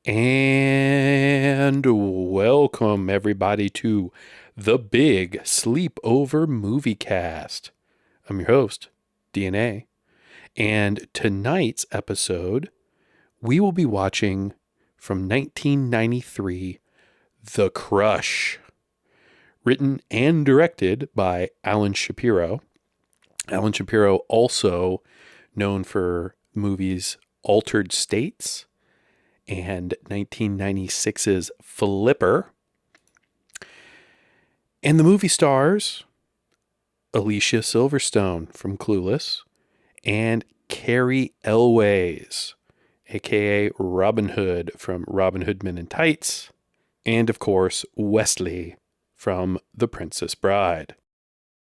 And welcome everybody to the big Sleepover Moviecast. I'm your host, DNA, and tonight's episode we will be watching from 1993, The Crush, written and directed by Alan Shapiro. Alan Shapiro, also known for movies Altered States and 1996's Flipper. And the movie stars Alicia Silverstone from Clueless and Carrie Elways, aka Robin Hood from Robin Hood Men in Tights, and of course Wesley from The Princess Bride.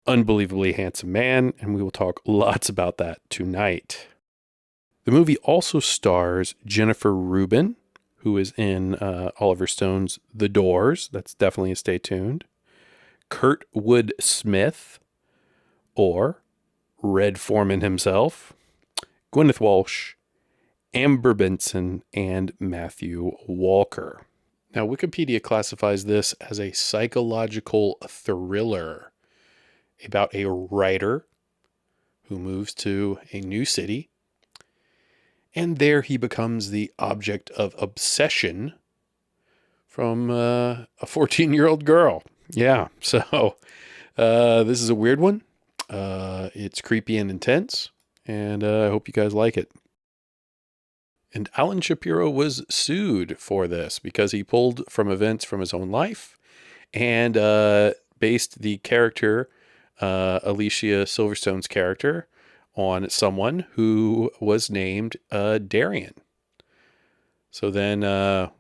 Unbelievably handsome man, and we will talk lots about that tonight. The movie also stars Jennifer Rubin, who is in Oliver Stone's The Doors. That's definitely a stay tuned. Kurtwood Smith, or Red Foreman himself, Gwyneth Walsh, Amber Benson, and Matthew Walker. Now, Wikipedia classifies this as a psychological thriller about a writer who moves to a new city, and there he becomes the object of obsession from a 14-year-old girl. Yeah, so this is a weird one. It's creepy and intense, and I hope you guys like it. And Alan Shapiro was sued for this because he pulled from events from his own life and based the character, Alicia Silverstone's character, on someone who was named Darian. So then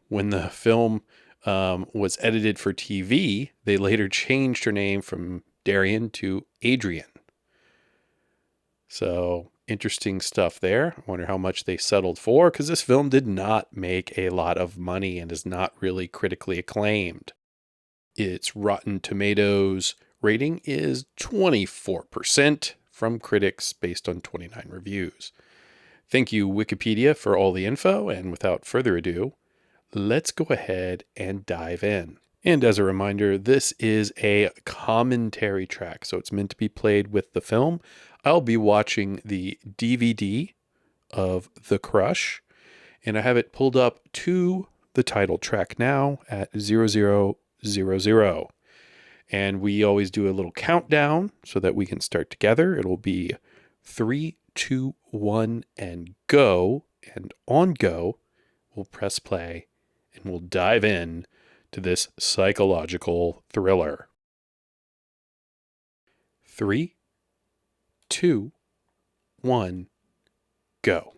when the film was edited for TV, they later changed her name from Darian to Adrian. So interesting stuff there. I wonder how much they settled for, because this film did not make a lot of money and is not really critically acclaimed. Its Rotten Tomatoes rating is 24% from critics based on 29 reviews. Thank you, Wikipedia, for all the info, and without further ado, let's go ahead and dive in. And as a reminder, this is a commentary track, so it's meant to be played with the film. I'll be watching the DVD of The Crush, and I have it pulled up to the title track now at 0000. And we always do a little countdown so that we can start together. It'll be 3, 2, 1, and go. And on go, we'll press play and we'll dive in to this psychological thriller. 3, 2, 1, go.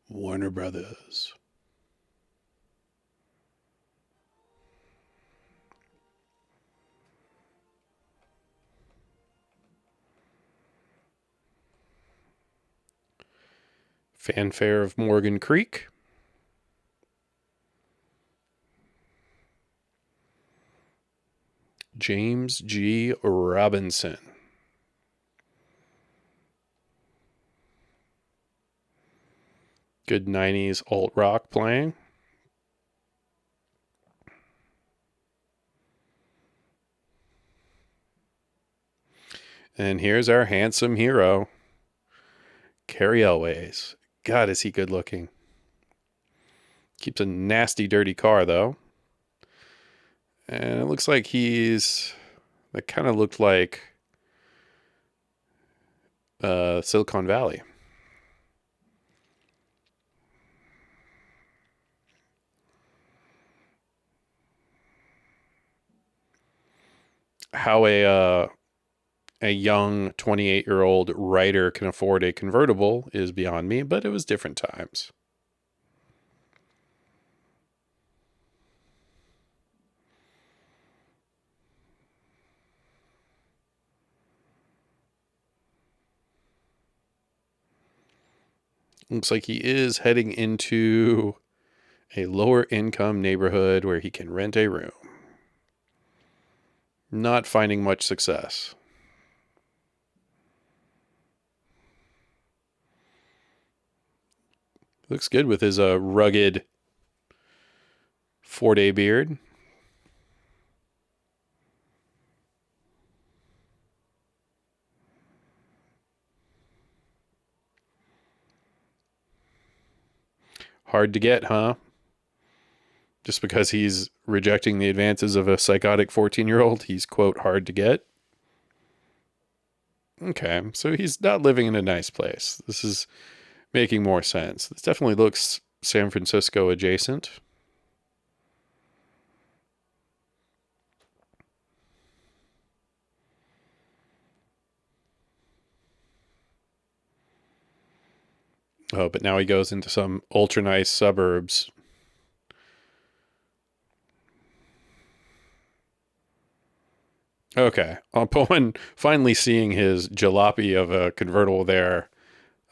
Warner Brothers. Fanfare of Morgan Creek. James G. Robinson. Good 90s alt rock playing. And here's our handsome hero, Carrie Elways. God, is he good looking. Keeps a nasty, dirty car, though. And it looks like that kind of looked like Silicon Valley. How a young 28-year-old writer can afford a convertible is beyond me, but it was different times. Looks like he is heading into a lower income neighborhood where he can rent a room. Not finding much success. Looks good with his rugged 4-day beard. Hard to get, huh? Just because he's rejecting the advances of a psychotic 14-year-old, he's, quote, hard to get. Okay, so he's not living in a nice place. This is making more sense. This definitely looks San Francisco adjacent. Oh, but now he goes into some ultra nice suburbs. Okay, upon finally seeing his jalopy of a convertible there,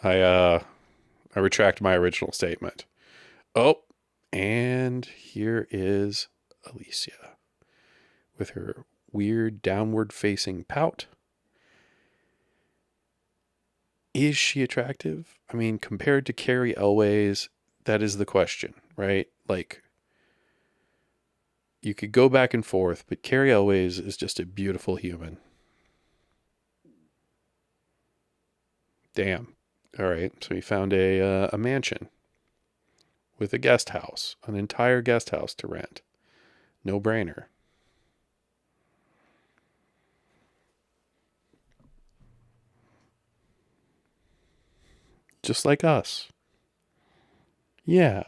I retract my original statement. Oh, and here is Alicia with her weird downward facing pout. Is she attractive? I mean, compared to Carrie Elways, that is the question, right? Like, you could go back and forth, but Carrie Elways is just a beautiful human. Damn. All right, so he found a mansion with a guest house, an entire guest house to rent. No brainer. Just like us. Yeah.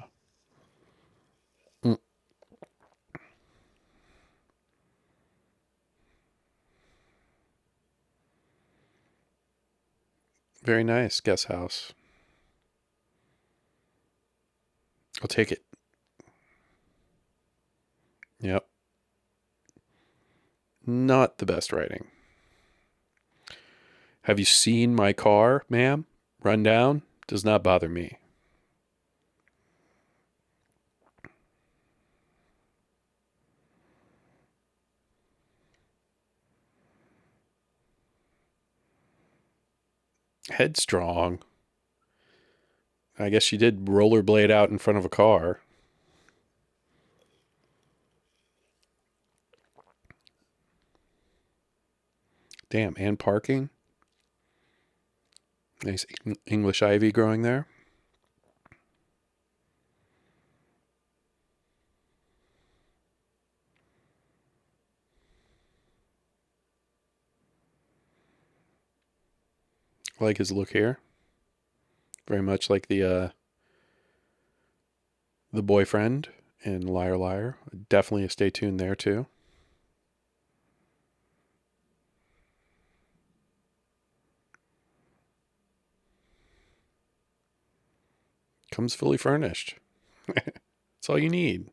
Mm, very nice guest house. I'll take it. Yep. Not the best writing. Have you seen my car, ma'am? Run down? Does not bother me. Headstrong. I guess she did rollerblade out in front of a car. Damn, and parking. Nice English ivy growing there. I like his look here. Very much like the boyfriend in Liar Liar. Definitely a stay tuned there too. Comes fully furnished. That's all you need.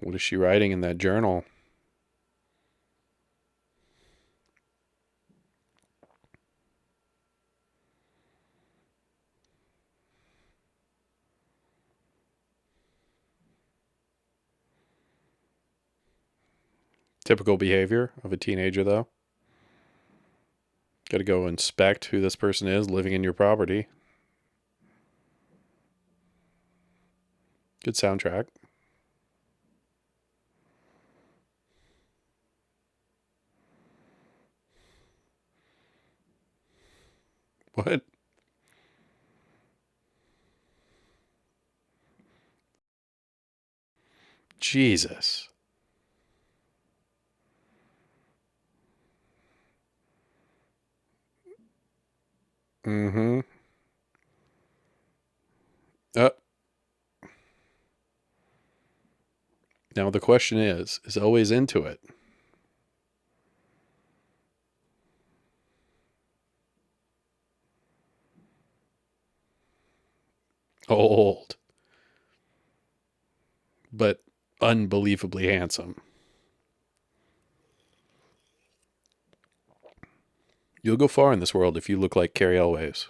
What is she writing in that journal? Typical behavior of a teenager, though. Got to go inspect who this person is living in your property. Good soundtrack. What? Jesus. Mm-hmm. Uh, Now the question is always into it. Old, but unbelievably handsome. You'll go far in this world if you look like Carrie Elways.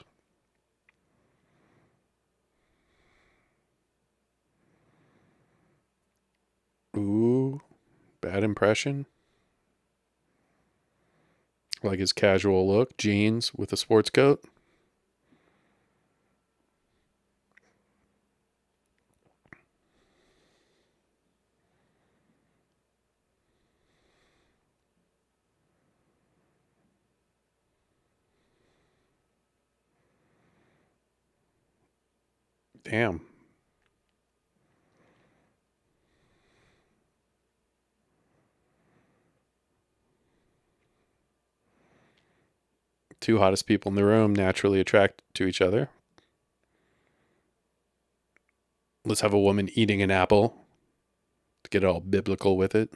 Ooh, bad impression. Like his casual look, jeans with a sports coat. Damn. Two hottest people in the room naturally attract to each other. Let's have a woman eating an apple to get all biblical with it.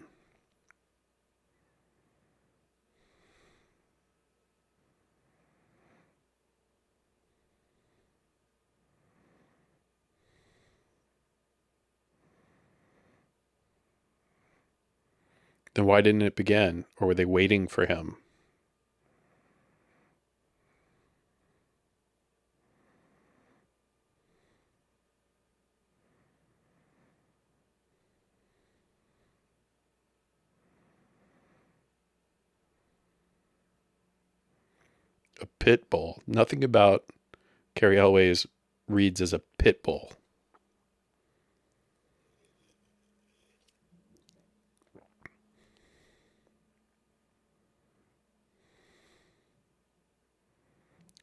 Then why didn't it begin? Or were they waiting for him? A pit bull. Nothing about Carrie Elways reads as a pit bull.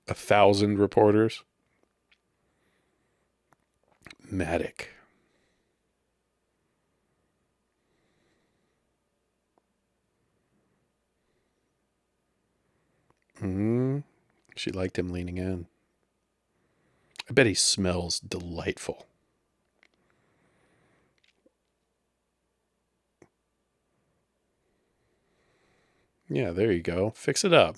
A thousand reporters. Matic. She liked him leaning in. I bet he smells delightful. Yeah, there you go. Fix it up.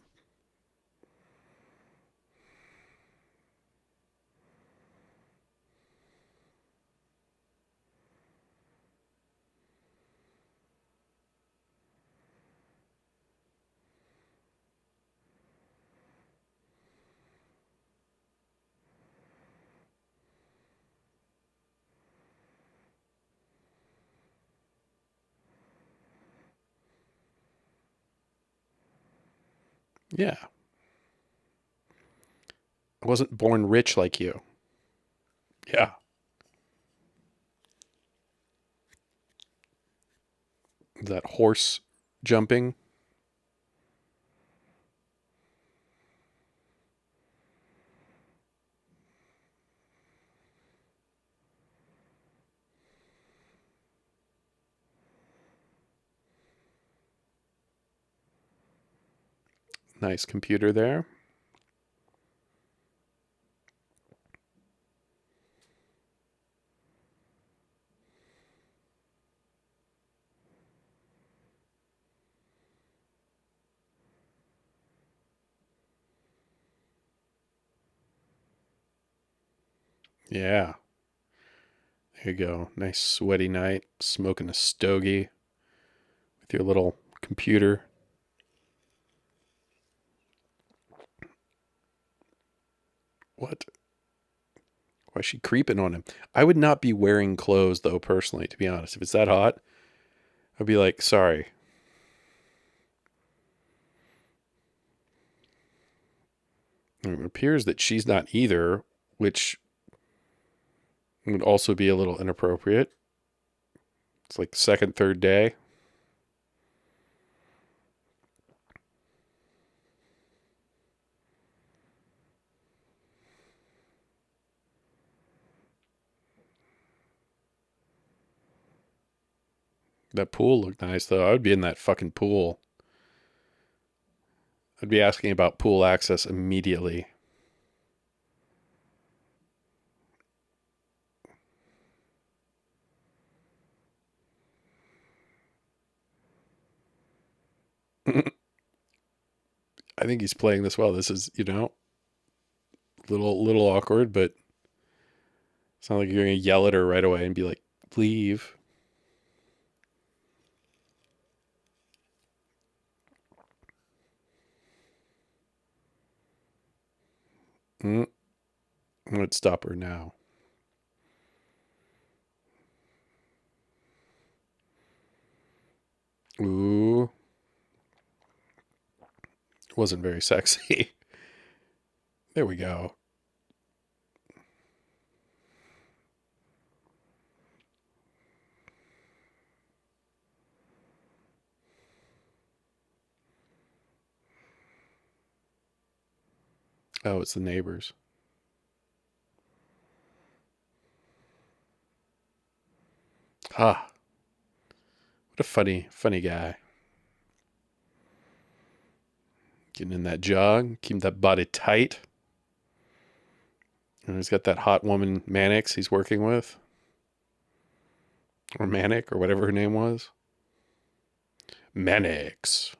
Yeah. I wasn't born rich like you. Yeah. That horse jumping. Nice computer there. Yeah. There you go. Nice sweaty night, smoking a stogie with your little computer. What? Why is she creeping on him? I would not be wearing clothes, though, personally, to be honest. If it's that hot, I'd be like, sorry. It appears that she's not either, which would also be a little inappropriate. It's like second, third day. That pool looked nice, though. I would be in that fucking pool. I'd be asking about pool access immediately. I think he's playing this well. This is, little awkward, but it's not like you're gonna yell at her right away and be like, leave. Mm, I'm gonna stop her now. Ooh. Wasn't very sexy. There we go. Oh, it's the neighbors. Ah, what a funny guy. Getting in that jog, keeping that body tight. And he's got that hot woman Mannix he's working with. Or Manic, or whatever her name was. Mannix.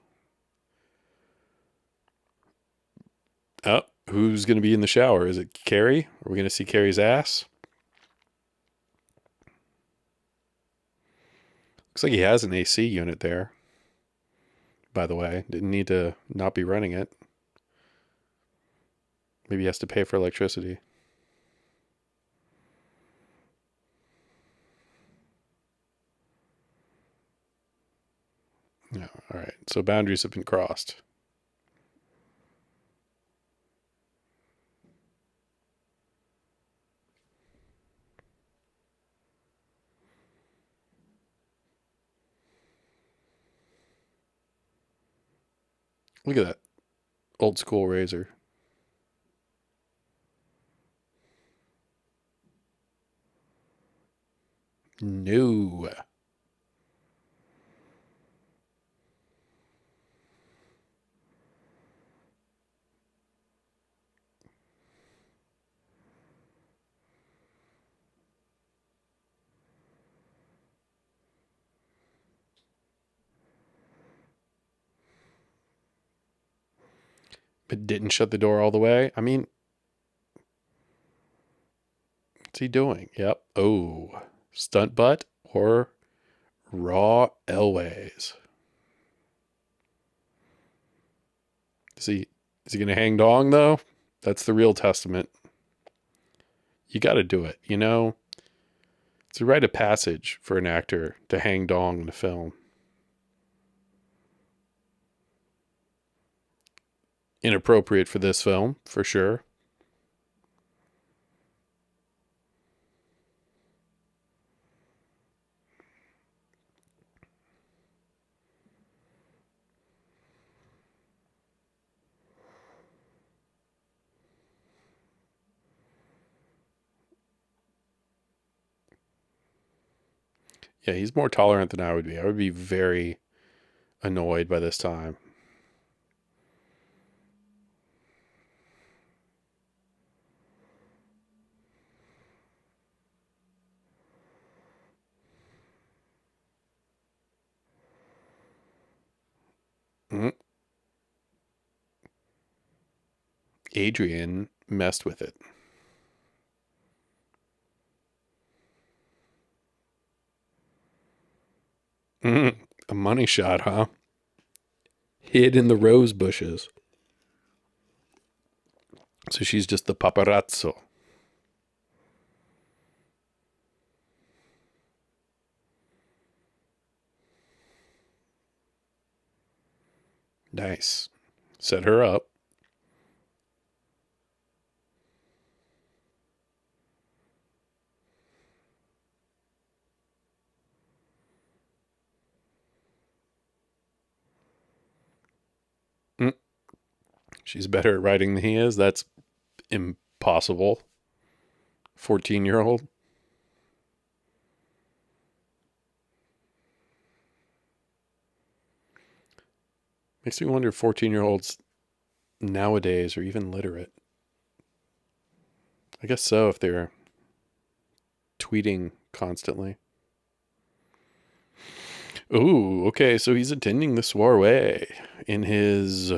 Oh, who's going to be in the shower? Is it Carrie? Are we going to see Carrie's ass? Looks like he has an AC unit there, by the way. Didn't need to not be running it. Maybe he has to pay for electricity. No, all right. So boundaries have been crossed. Look at that old school razor. No. But didn't shut the door all the way. I mean, what's he doing? Yep. Oh, stunt butt or raw Elways. Is he going to hang dong though? That's the real testament. You got to do it. You know, it's a rite of passage for an actor to hang dong in a film. Inappropriate for this film, for sure. Yeah, he's more tolerant than I would be. I would be very annoyed by this time. Mm. Adrian messed with it. Mm. A money shot, huh? Hid in the rose bushes. So she's just the paparazzo. Nice. Set her up. Mm. She's better at writing than he is. That's impossible. 14-year-old. Makes me wonder if 14-year-olds nowadays are even literate. I guess so if they're tweeting constantly. Ooh, okay, so he's attending the soiree in his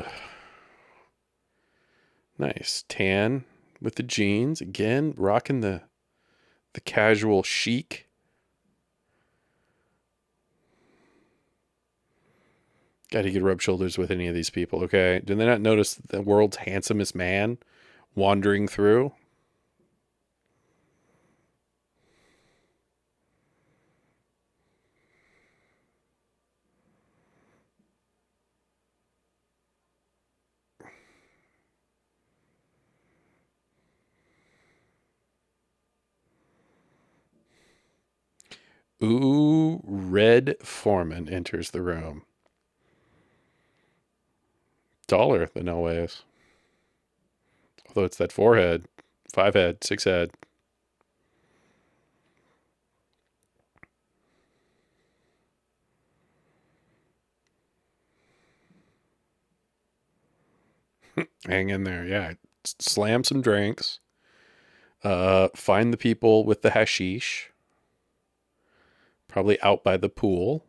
nice tan with the jeans. Again, rocking the casual chic. God, he could rub shoulders with any of these people, okay? Did they not notice the world's handsomest man wandering through? Ooh, Red Foreman enters the room. Taller than always. Although it's that 4 head, 5 head, 6 head. Hang in there. Yeah. Slam some drinks. Find the people with the hashish. Probably out by the pool.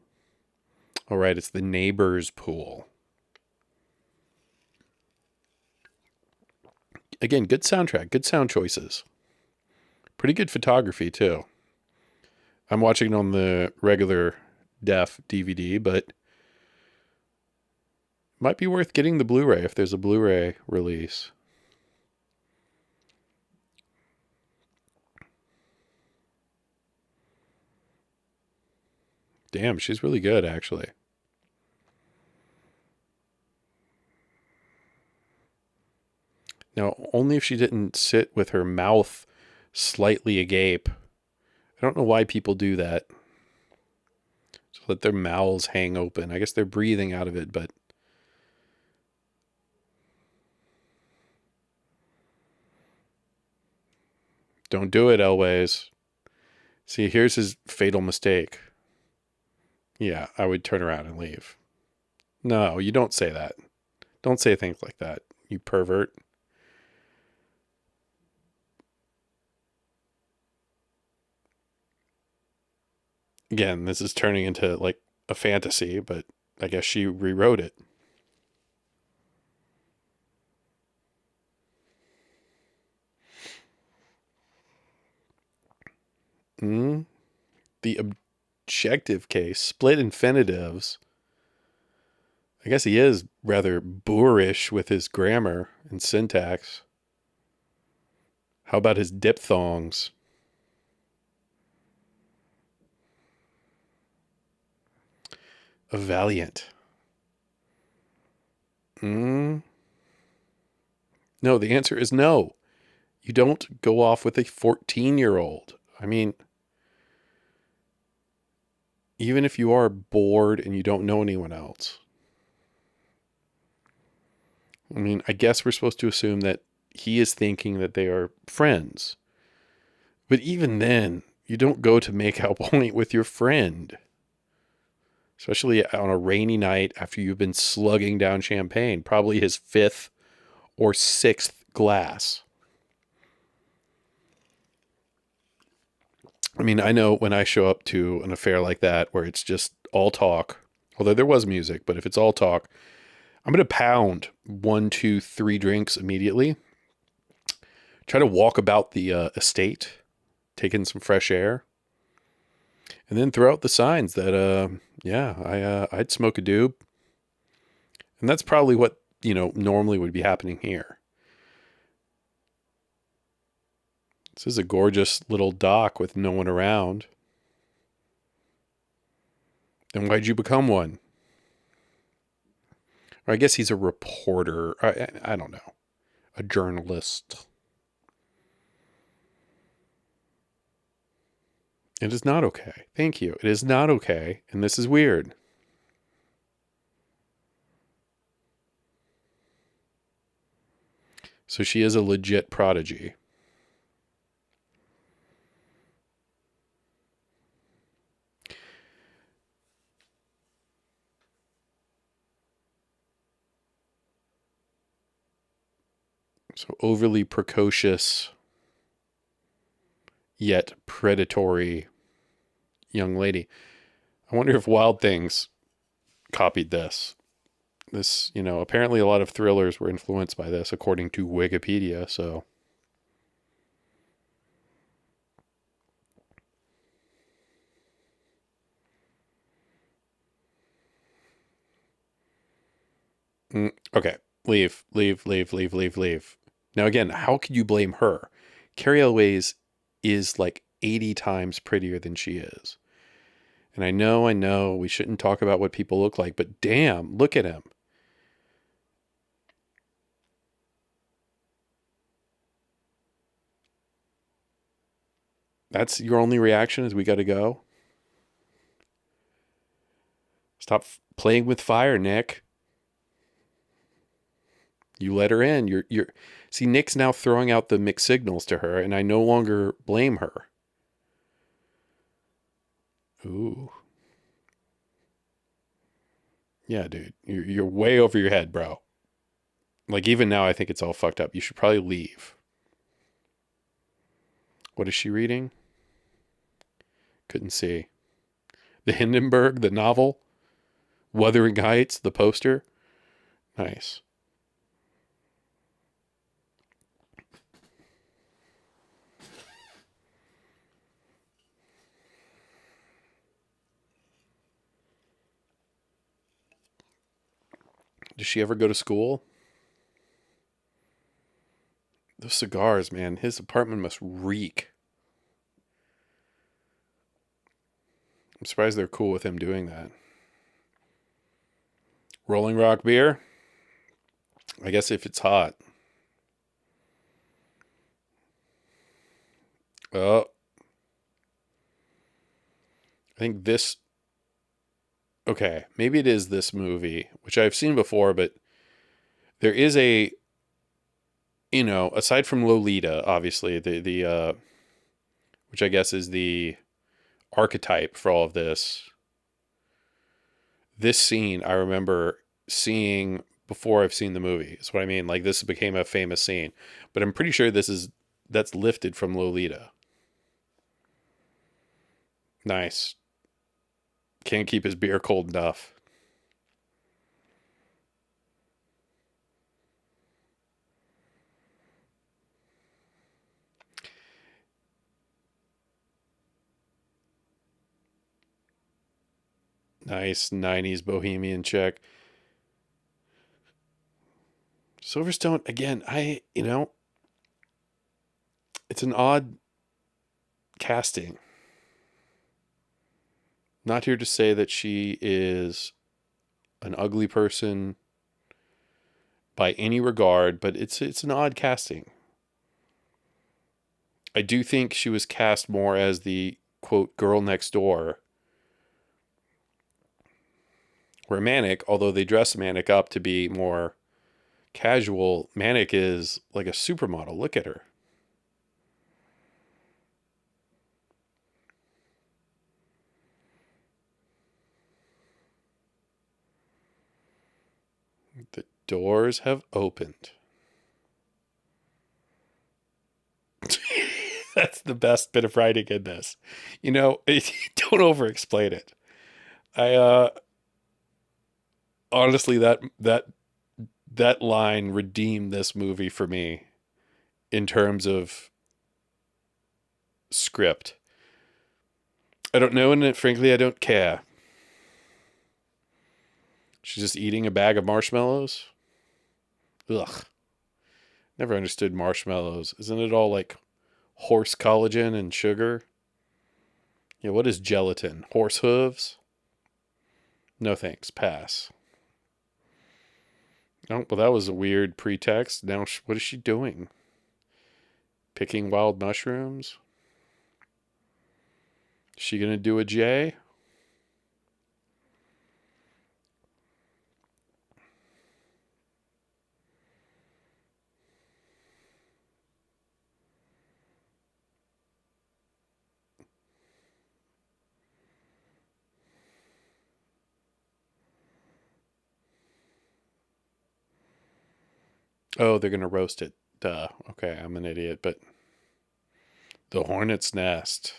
All right, it's the neighbor's pool. Again, good soundtrack, good sound choices. Pretty good photography, too. I'm watching it on the regular def DVD, but might be worth getting the Blu-ray if there's a Blu-ray release. Damn, she's really good, actually. Now, only if she didn't sit with her mouth slightly agape. I don't know why people do that. So let their mouths hang open. I guess they're breathing out of it, but don't do it, Elways. See, here's his fatal mistake. Yeah, I would turn around and leave. No, you don't say that. Don't say things like that, you pervert. Again, this is turning into like a fantasy, but I guess she rewrote it. Mm, the objective case, split infinitives. I guess he is rather boorish with his grammar and syntax. How about his diphthongs? A valiant. Mm. No, the answer is no. You don't go off with a 14-year-old. I mean, even if you are bored and you don't know anyone else. I mean, I guess we're supposed to assume that he is thinking that they are friends. But even then, you don't go to make out point with your friend. Especially on a rainy night after you've been slugging down champagne, probably his fifth or sixth glass. I mean, I know when I show up to an affair like that where it's just all talk, although there was music, but if it's all talk, I'm going to pound 1, 2, 3 drinks immediately. Try to walk about the estate, take in some fresh air, and then throw out the signs that, I'd smoke a doob. And that's probably what, normally would be happening here. This is a gorgeous little dock with no one around. Then why'd you become one? Or I guess he's a reporter. I don't know. A journalist. It is not okay. Thank you. It is not okay. And this is weird. So she is a legit prodigy. So overly precocious, yet predatory young lady. I wonder if Wild Things copied this. This, apparently a lot of thrillers were influenced by this, according to Wikipedia. So, okay, leave, leave, leave, leave, leave, leave. Now, again, how could you blame her? Carrie Elways is like 80 times prettier than she is. And I know, we shouldn't talk about what people look like, but damn, look at him. That's your only reaction is we got to go? Stop playing with fire, Nick. You let her in. You're See, Nick's now throwing out the mixed signals to her, and I no longer blame her. Ooh. Yeah, dude. You're way over your head, bro. Like, even now, I think it's all fucked up. You should probably leave. What is she reading? Couldn't see. The Hindenburg, the novel? Wuthering Heights, the poster? Nice. Does she ever go to school? Those cigars, man. His apartment must reek. I'm surprised they're cool with him doing that. Rolling Rock beer? I guess if it's hot. Oh, I think this. Okay, maybe it is this movie, which I've seen before, but there is a, aside from Lolita, obviously the which I guess is the archetype for all of this. This scene I remember seeing before I've seen the movie. That's what I mean. Like, this became a famous scene, but I'm pretty sure that's lifted from Lolita. Nice. Can't keep his beer cold enough. Nice 90s bohemian check. Silverstone, again, it's an odd casting. Not here to say that she is an ugly person by any regard, but it's an odd casting. I do think she was cast more as the quote girl next door. Where Manic, although they dress Manic up to be more casual, Manic is like a supermodel. Look at her. The doors have opened. That's the best bit of writing in this. Don't over explain it. I honestly that line redeemed this movie for me in terms of script. I don't know, and frankly, I don't care. She's just eating a bag of marshmallows. Ugh. Never understood marshmallows. Isn't it all like horse collagen and sugar? Yeah, what is gelatin? Horse hooves? No thanks. Pass. Oh, well, that was a weird pretext. Now, what is she doing? Picking wild mushrooms? Is she going to do a J? Oh, they're going to roast it. Duh. Okay, I'm an idiot, but the hornet's nest.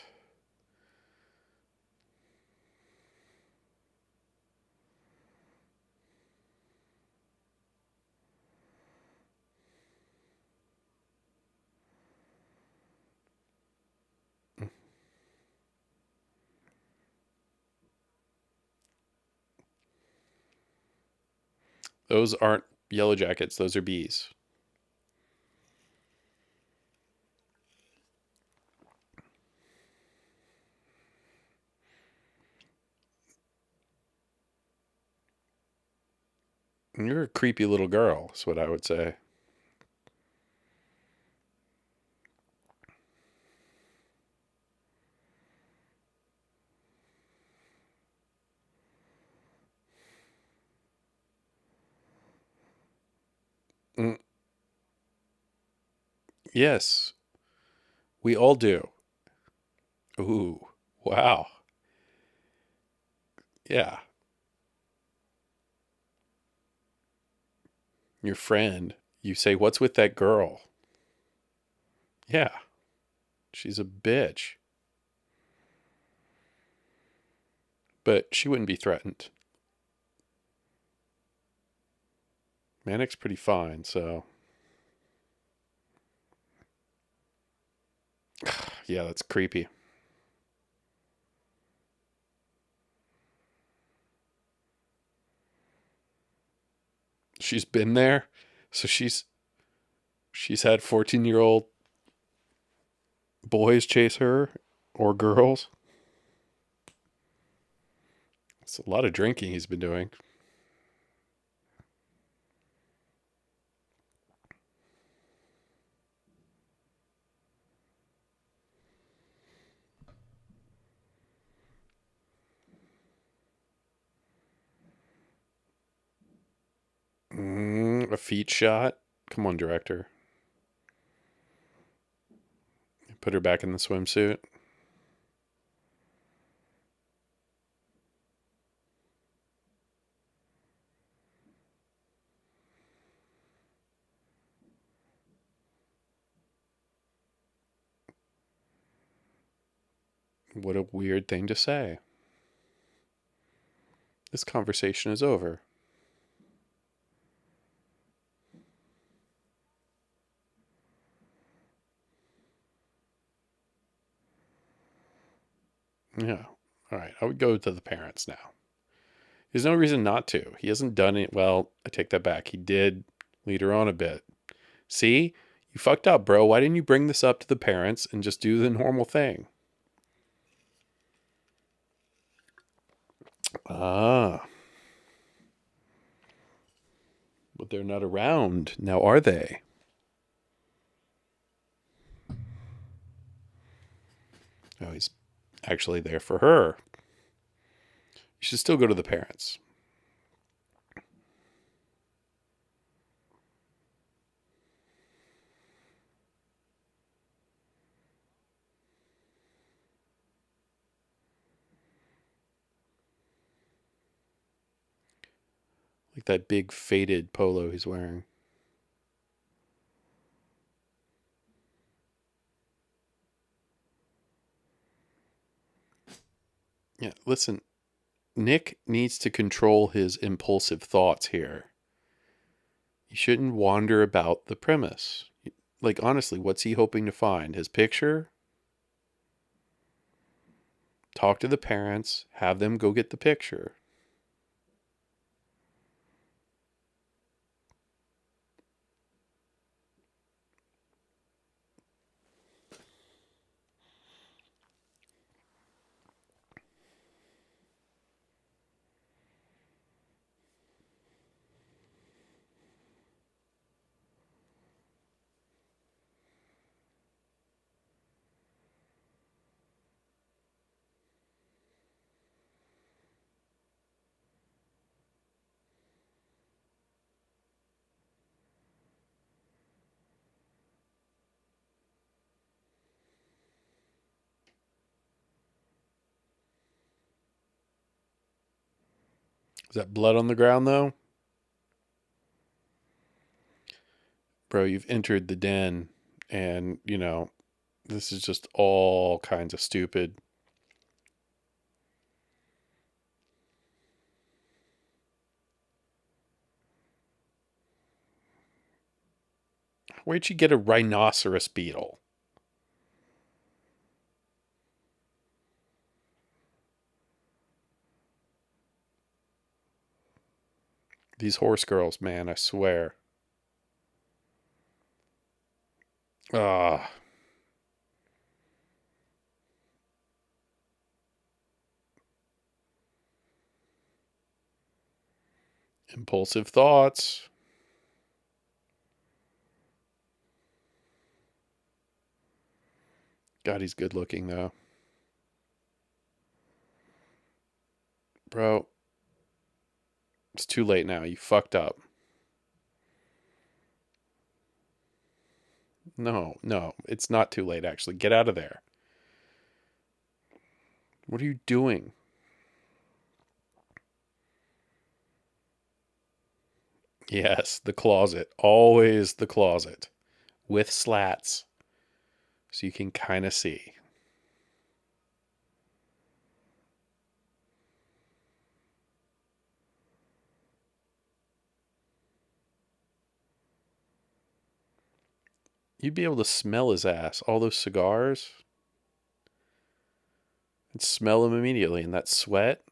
Those aren't yellow jackets. Those are bees. You're a creepy little girl, is what I would say. Yes, we all do. Ooh, wow. Yeah. Your friend, you say, "What's with that girl?" Yeah, she's a bitch. But she wouldn't be threatened. Manic's pretty fine, so yeah, that's creepy. She's been there, so she's had 14-year-old boys chase her or girls. It's a lot of drinking he's been doing. A feet shot. Come on, director. Put her back in the swimsuit. What a weird thing to say. This conversation is over. Yeah. All right. I would go to the parents now. There's no reason not to. He hasn't done it. Well, I take that back. He did lead her on a bit. See? You fucked up, bro. Why didn't you bring this up to the parents and just do the normal thing? Ah, but they're not around. Now, are they? Oh, he's actually there for her. You should still go to the parents. Like that big faded polo he's wearing. Yeah, listen, Nick needs to control his impulsive thoughts here. He shouldn't wander about the premise. Like, honestly, what's he hoping to find? His picture? Talk to the parents, have them go get the picture. Is that blood on the ground, though? Bro, you've entered the den, and, this is just all kinds of stupid. Where'd you get a rhinoceros beetle? These horse girls, man, I swear. Ah, impulsive thoughts. God, he's good looking, though. Bro, it's too late now. You fucked up. No, no, it's not too late, actually. Get out of there. What are you doing? Yes, the closet. Always the closet with slats so you can kind of see. You'd be able to smell his ass. All those cigars. And smell him immediately. And that sweat.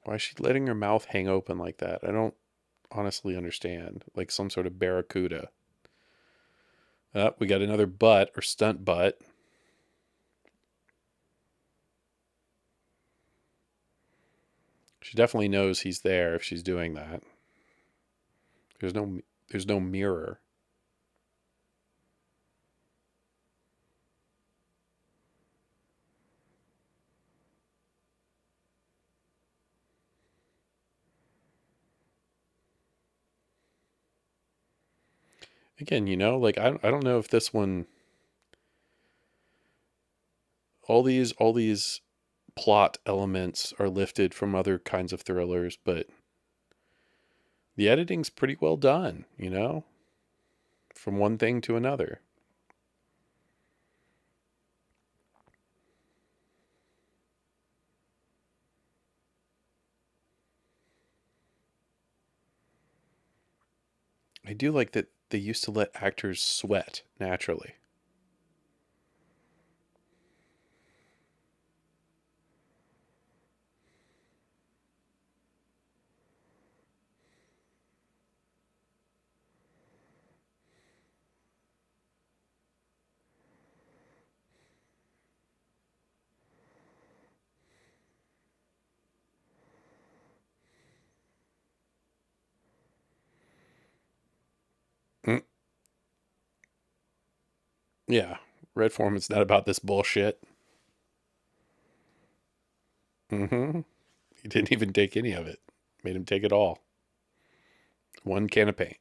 Why is she letting her mouth hang open like that? I don't honestly understand. Like some sort of barracuda. We got another butt or stunt butt. She definitely knows he's there if she's doing that. There's no mirror. Again, like I don't know if this one all these plot elements are lifted from other kinds of thrillers, but the editing's pretty well done, from one thing to another. I do like that they used to let actors sweat naturally. Mm, yeah, Red Foreman's not about this bullshit. Mm-hmm. He didn't even take any of it. Made him take it all. One can of paint.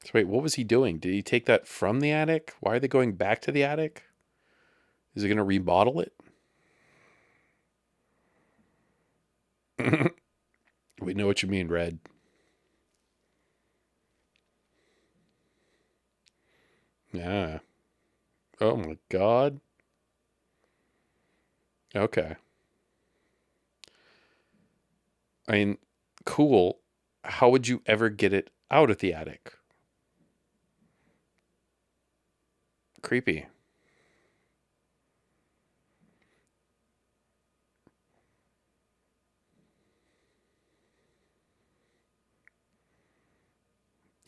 So wait, what was he doing? Did he take that from the attic? Why are they going back to the attic? Is he going to remodel it? We know what you mean, Red. Yeah. Oh my God. Okay. I mean, cool. How would you ever get it out of the attic? Creepy.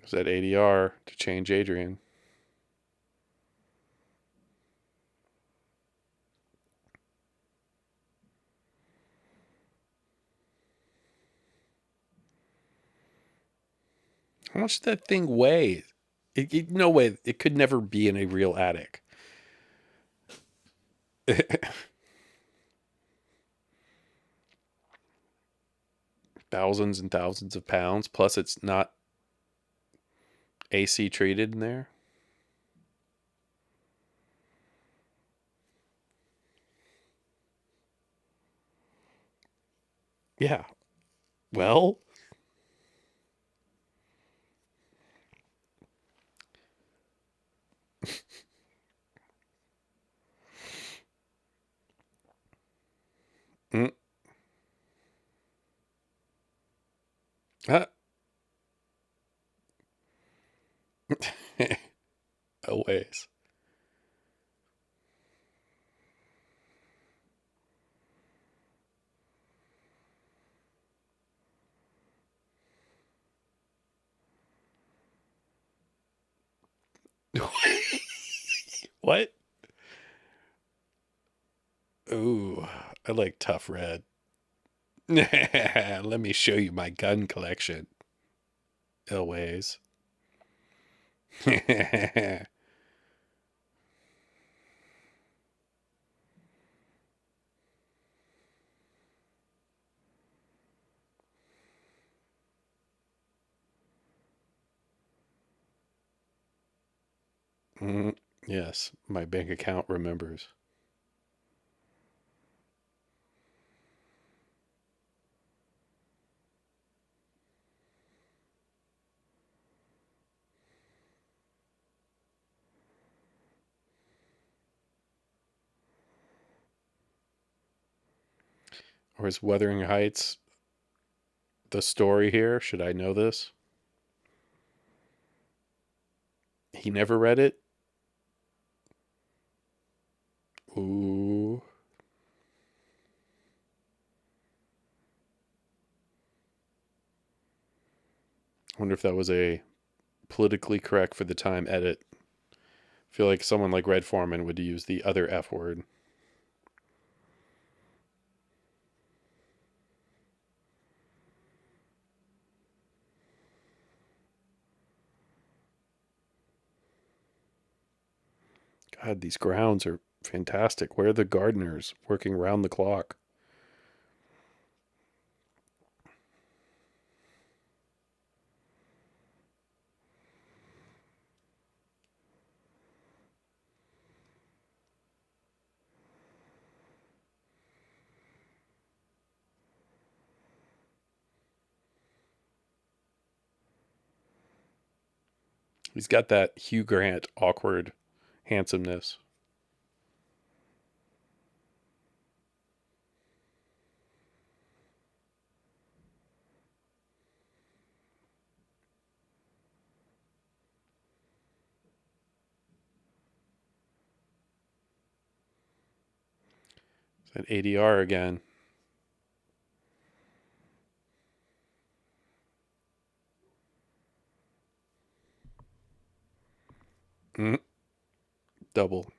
Is that ADR to change Adrian? How much did that thing weigh? No way. It could never be in a real attic. Thousands and thousands of pounds. Plus, it's not AC treated in there. Yeah. Well, mm, ah, always. What? Ooh. I like Tough Red. Let me show you my gun collection. Elways. Yes, my bank account remembers. Or is Wuthering Heights the story here? Should I know this? He never read it? Ooh. I wonder if that was a politically correct for the time edit. I feel like someone like Red Foreman would use the other F word. God, these grounds are fantastic. Where are the gardeners working round the clock? He's got that Hugh Grant awkward handsomeness. It's an ADR again. Mm, double.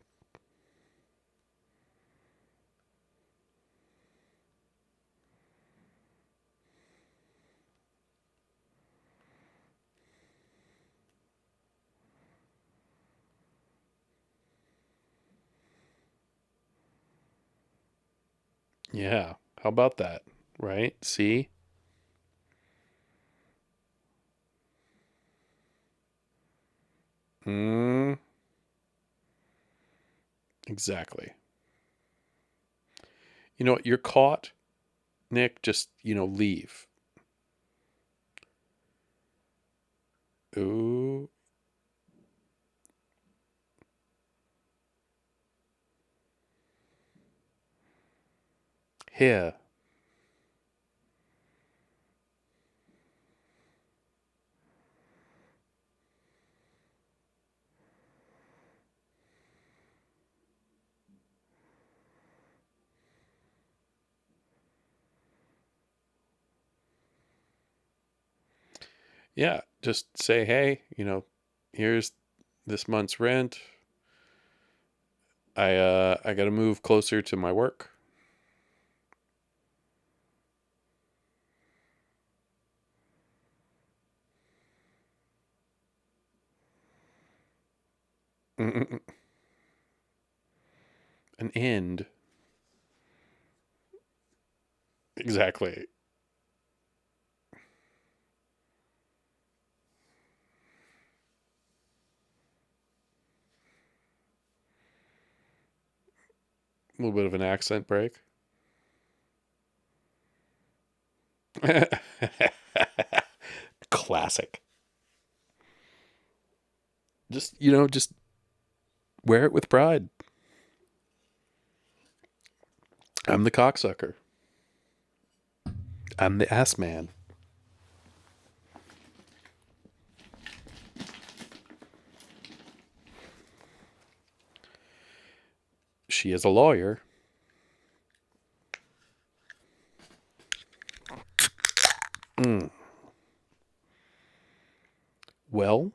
Yeah. How about that? Right? See? Mm, exactly. You know what? You're caught, Nick. Just, leave. Ooh. Here. Yeah. Just say, hey, here's this month's rent. I gotta move closer to my work. Mm-mm. An end. Exactly. A little bit of an accent break. Classic. Just wear it with pride. I'm the cocksucker. I'm the ass man. She is a lawyer. Mm. Well,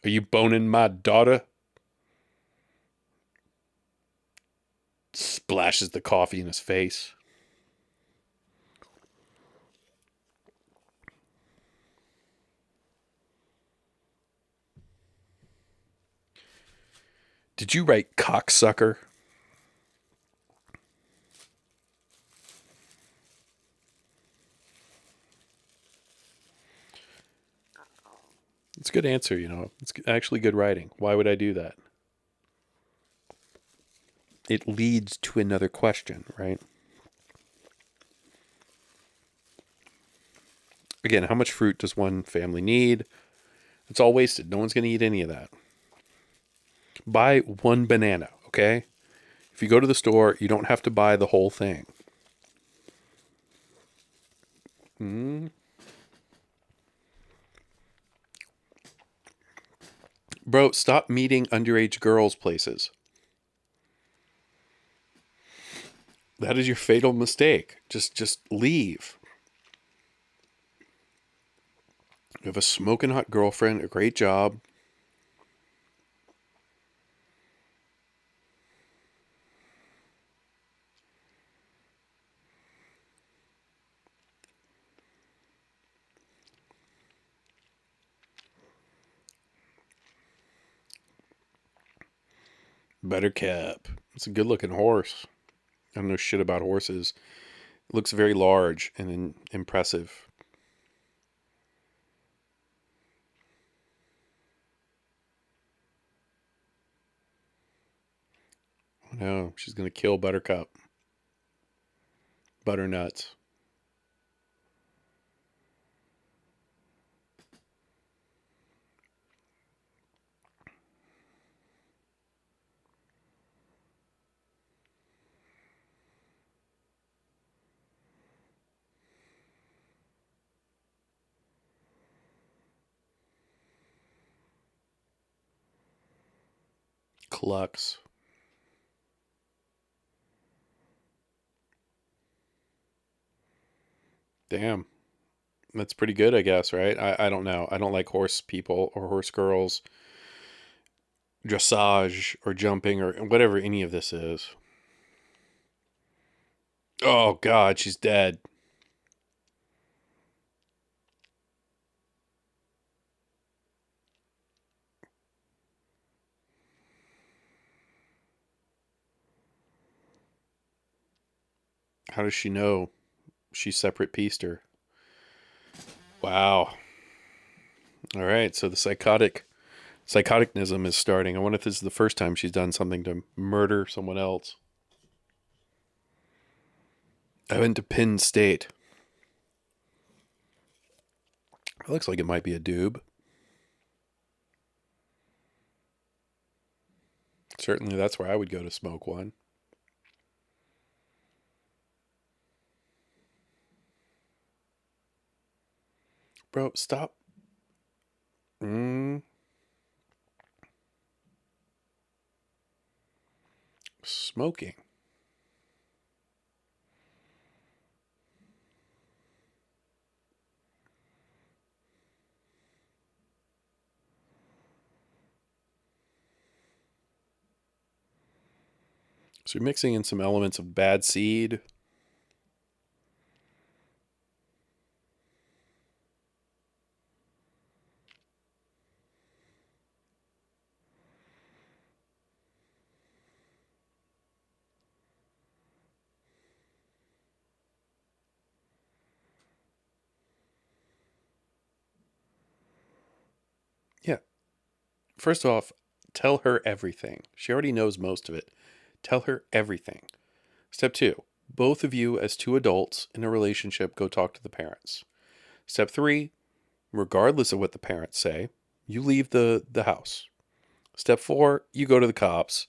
are you boning my daughter? Splashes the coffee in his face. Did you write cocksucker? It's a good answer, you know. It's actually good writing. Why would I do that? It leads to another question, right? Again, how much fruit does one family need? It's all wasted. No one's going to eat any of that. Buy one banana, okay? If you go to the store, you don't have to buy the whole thing. Bro, stop meeting underage girls places. That is your fatal mistake. Just leave. You have a smoking hot girlfriend, a great job. Buttercup. It's a good looking horse. I don't know shit about horses. It looks very large and impressive. Oh no, she's going to kill Buttercup. Butternuts. Clucks. Damn. That's pretty good, I guess, right? I don't know. I don't like horse people or horse girls, dressage or jumping or whatever any of this is. Oh, God, she's dead. How does she know? She separate pieced her. Wow. All right. So the psychoticnism is starting. I wonder if this is the first time she's done something to murder someone else. I went to Penn State. It looks like it might be a doob. Certainly that's where I would go to smoke one. Bro, stop. Mm, smoking. So you're mixing in some elements of bad seed. Yeah. First off, tell her everything. She already knows most of it. Tell her everything. Step two, both of you as two adults in a relationship go talk to the parents. Step three, regardless of what the parents say, you leave the house. Step four, you go to the cops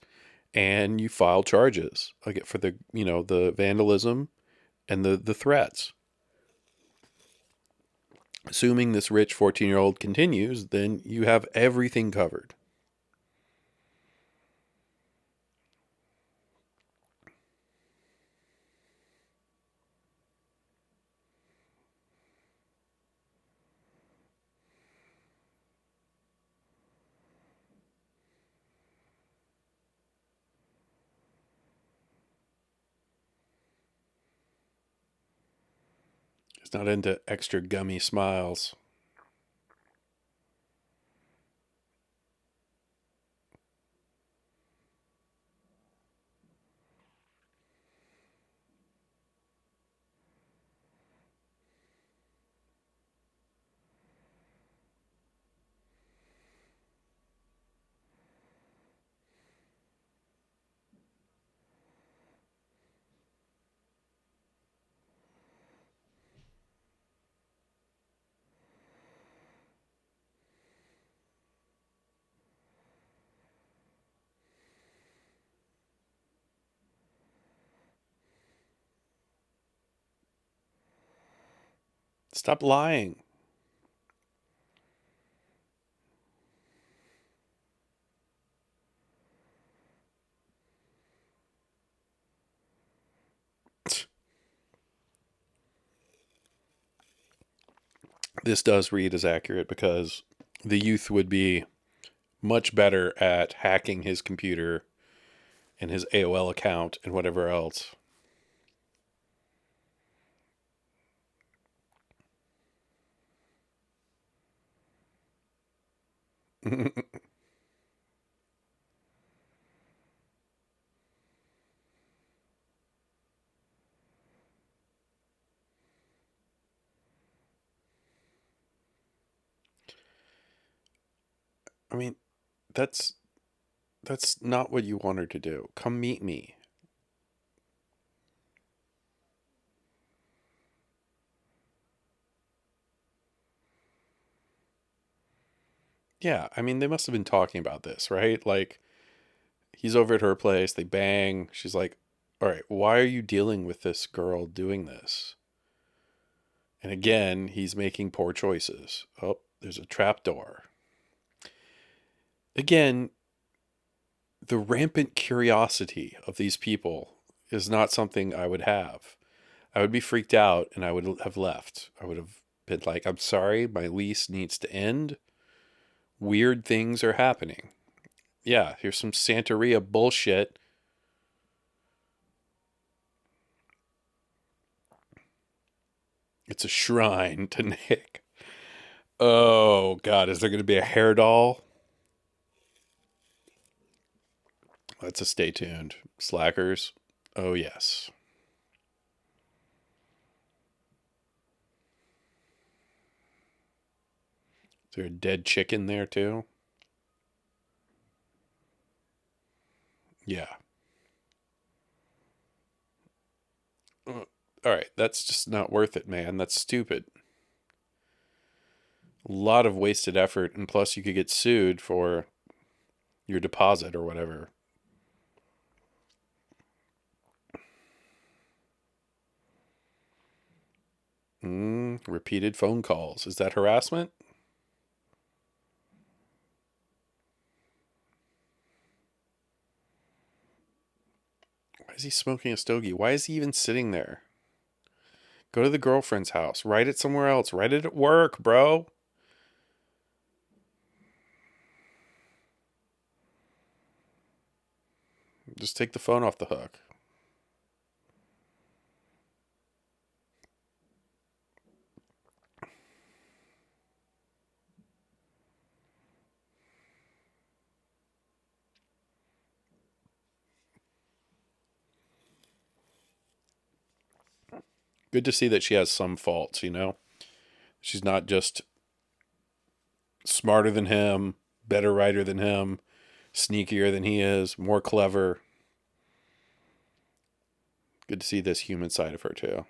and you file charges like for the vandalism and the threats. Assuming this rich 14-year-old continues, then you have everything covered. He's not into extra gummy smiles. Stop lying. This does read as accurate because the youth would be much better at hacking his computer and his AOL account and whatever else. I mean, that's that's not what you want her to do. Come meet me. Yeah, I mean, they must have been talking about this, right? Like, he's over at her place, they bang. She's like, all right, why are you dealing with this girl doing this? And again, he's making poor choices. Oh, there's a trap door. Again, the rampant curiosity of these people is not something I would have. I would be freaked out and I would have left. I would have been like, I'm sorry, my lease needs to end. Weird things are happening. Yeah, here's some Santeria bullshit. It's a shrine to Nick. Oh, God, is there going to be a hair doll? That's a stay tuned. Slackers. Oh, yes. Is there a dead chicken there, too? Yeah. All right, that's just not worth it, man. That's stupid. A lot of wasted effort, and plus you could get sued for your deposit or whatever. Repeated phone calls. Is that harassment? Why is he smoking a stogie? Why is he even sitting there? Go to the girlfriend's house. Write it somewhere else. Write it at work, bro. Just take the phone off the hook. Good to see that she has some faults, you know? She's not just smarter than him, better writer than him, sneakier than he is, more clever. Good to see this human side of her, too.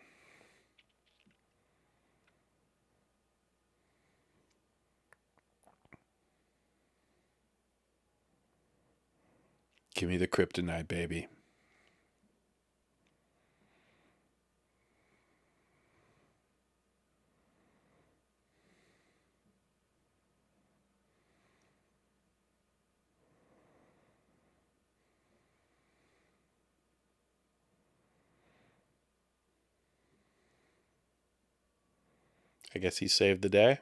Give me the kryptonite, baby. I guess he saved the day.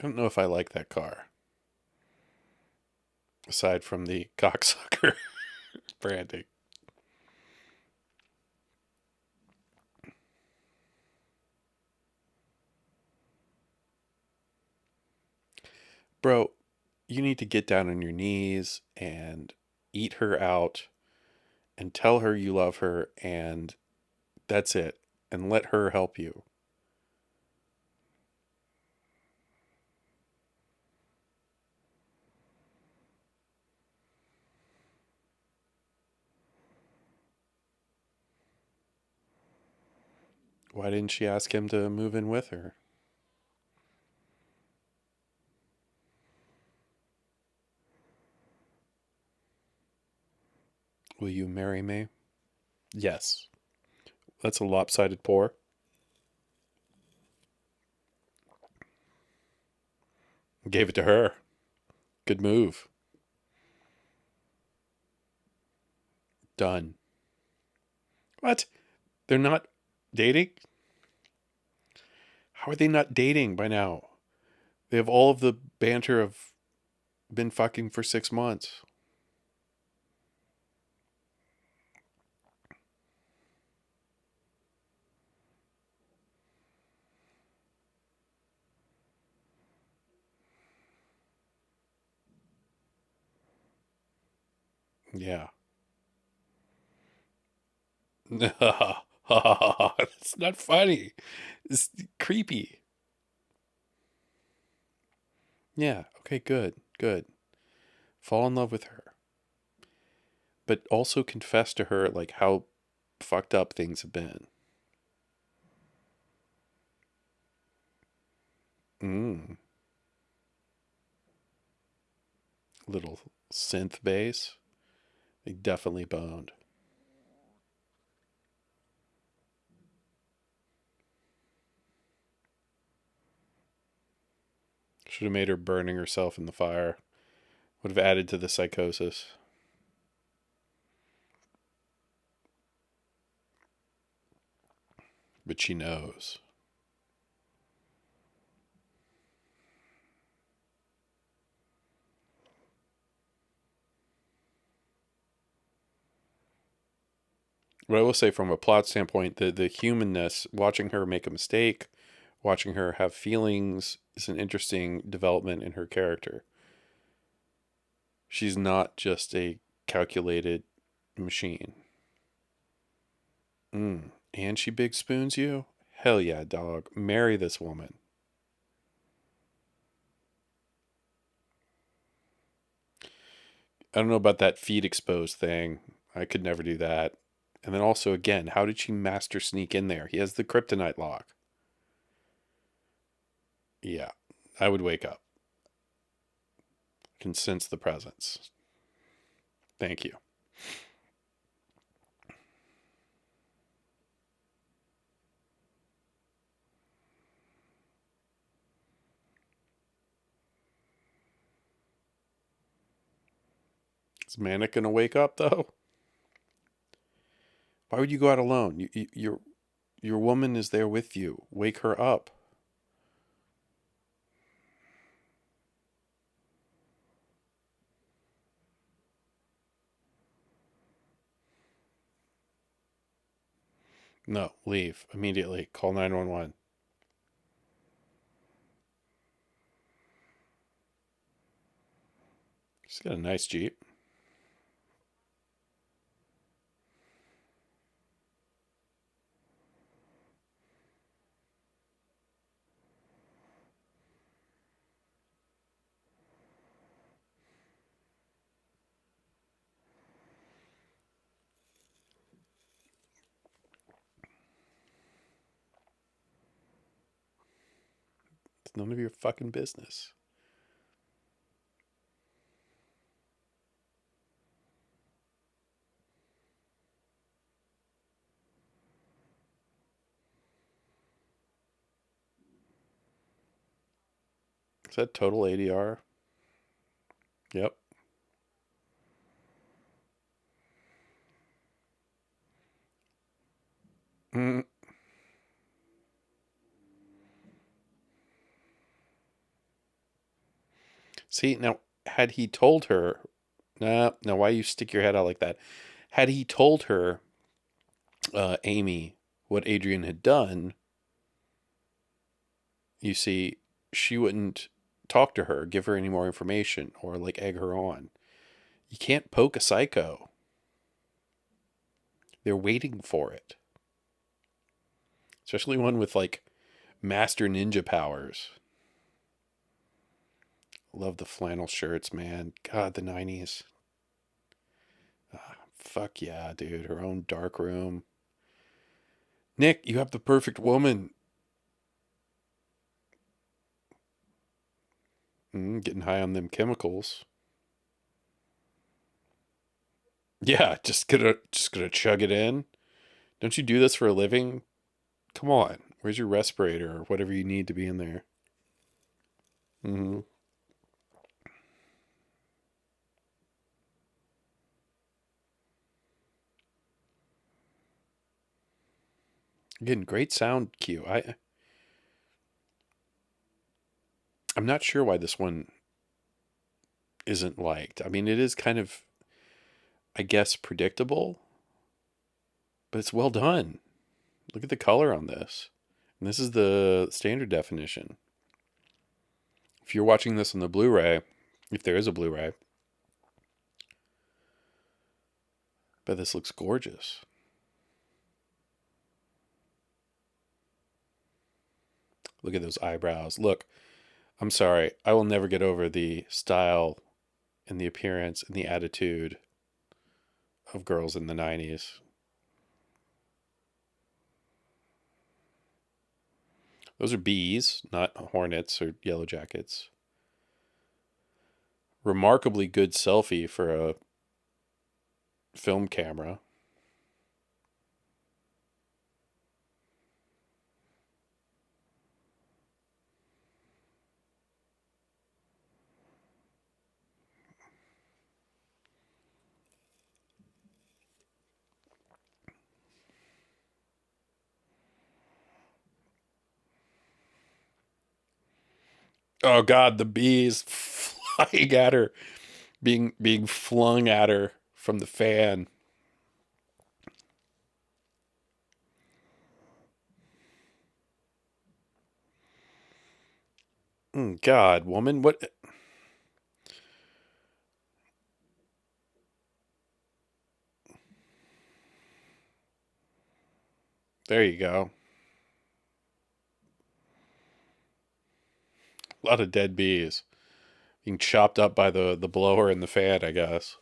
don't know if I like that car. Aside from the cocksucker branding. Bro, you need to get down on your knees and eat her out and tell her you love her, and that's it. And let her help you. Why didn't she ask him to move in with her? Will you marry me? Yes. That's a lopsided pour. Gave it to her. Good move. Done. What? They're not dating? How are they not dating by now? They have all of the banter of been fucking for 6 months. Yeah. That's not funny. It's creepy. Yeah. Okay, good. Good. Fall in love with her. But also confess to her like how fucked up things have been. Mm. Little synth bass. They definitely boned. Should have made her burning herself in the fire. Would have added to the psychosis. But she knows. What I will say from a plot standpoint, the humanness, watching her make a mistake, watching her have feelings is an interesting development in her character. She's not just a calculated machine. And she big spoons you? Hell yeah, dog. Marry this woman. I don't know about that feet exposed thing. I could never do that. And then also, again, how did she master sneak in there? He has the kryptonite lock. Yeah, I would wake up. Can sense the presence. Thank you. Is Manic gonna wake up though? Why would you go out alone? Your woman is there with you. Wake her up. No, leave immediately. Call 911. She's got a nice Jeep. It's none of your fucking business. Is that total ADR? Yep. Mm. See, now, had he told her, no, why you stick your head out like that? Had he told her, Amy, what Adrian had done, you see, she wouldn't talk to her, give her any more information, or like egg her on. You can't poke a psycho. They're waiting for it. Especially one with like master ninja powers. Love the flannel shirts, man. God, the 90s. Fuck yeah, dude. Her own dark room. Nick, you have the perfect woman. Getting high on them chemicals. Yeah, just gonna chug it in. Don't you do this for a living? Come on. Where's your respirator or whatever you need to be in there? Mm-hmm. Again, great sound cue. I'm not sure why this one isn't liked. I mean, it is kind of, I guess, predictable, but it's well done. Look at the color on this. And this is the standard definition. If you're watching this on the Blu-ray, if there is a Blu-ray, but this looks gorgeous. Look at those eyebrows. Look, I'm sorry. I will never get over the style and the appearance and the attitude of girls in the 90s. Those are bees, not hornets or yellow jackets. Remarkably good selfie for a film camera. Oh God, the bees flying at her, being flung at her from the fan. God, woman, what? There you go. A lot of dead bees being chopped up by the blower and the fan. I guess.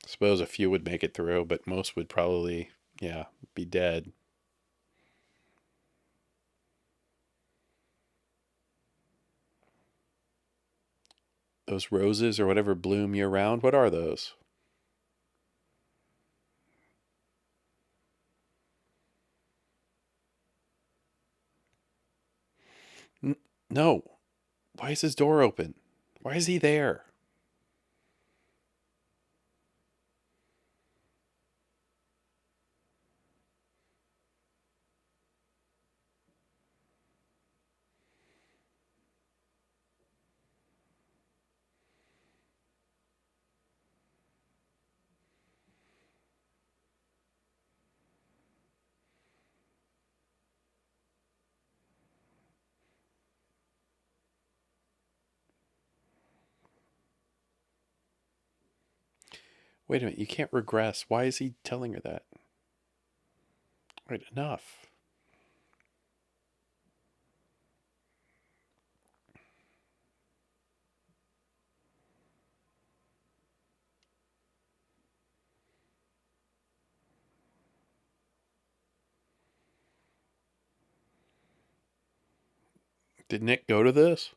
I suppose a few would make it through, but most would probably, yeah, be dead. Those roses or whatever bloom year round. What are those? No. Why is his door open? Why is he there? Wait a minute. You can't regress. Why is he telling her that? Right, enough. Did Nick go to this?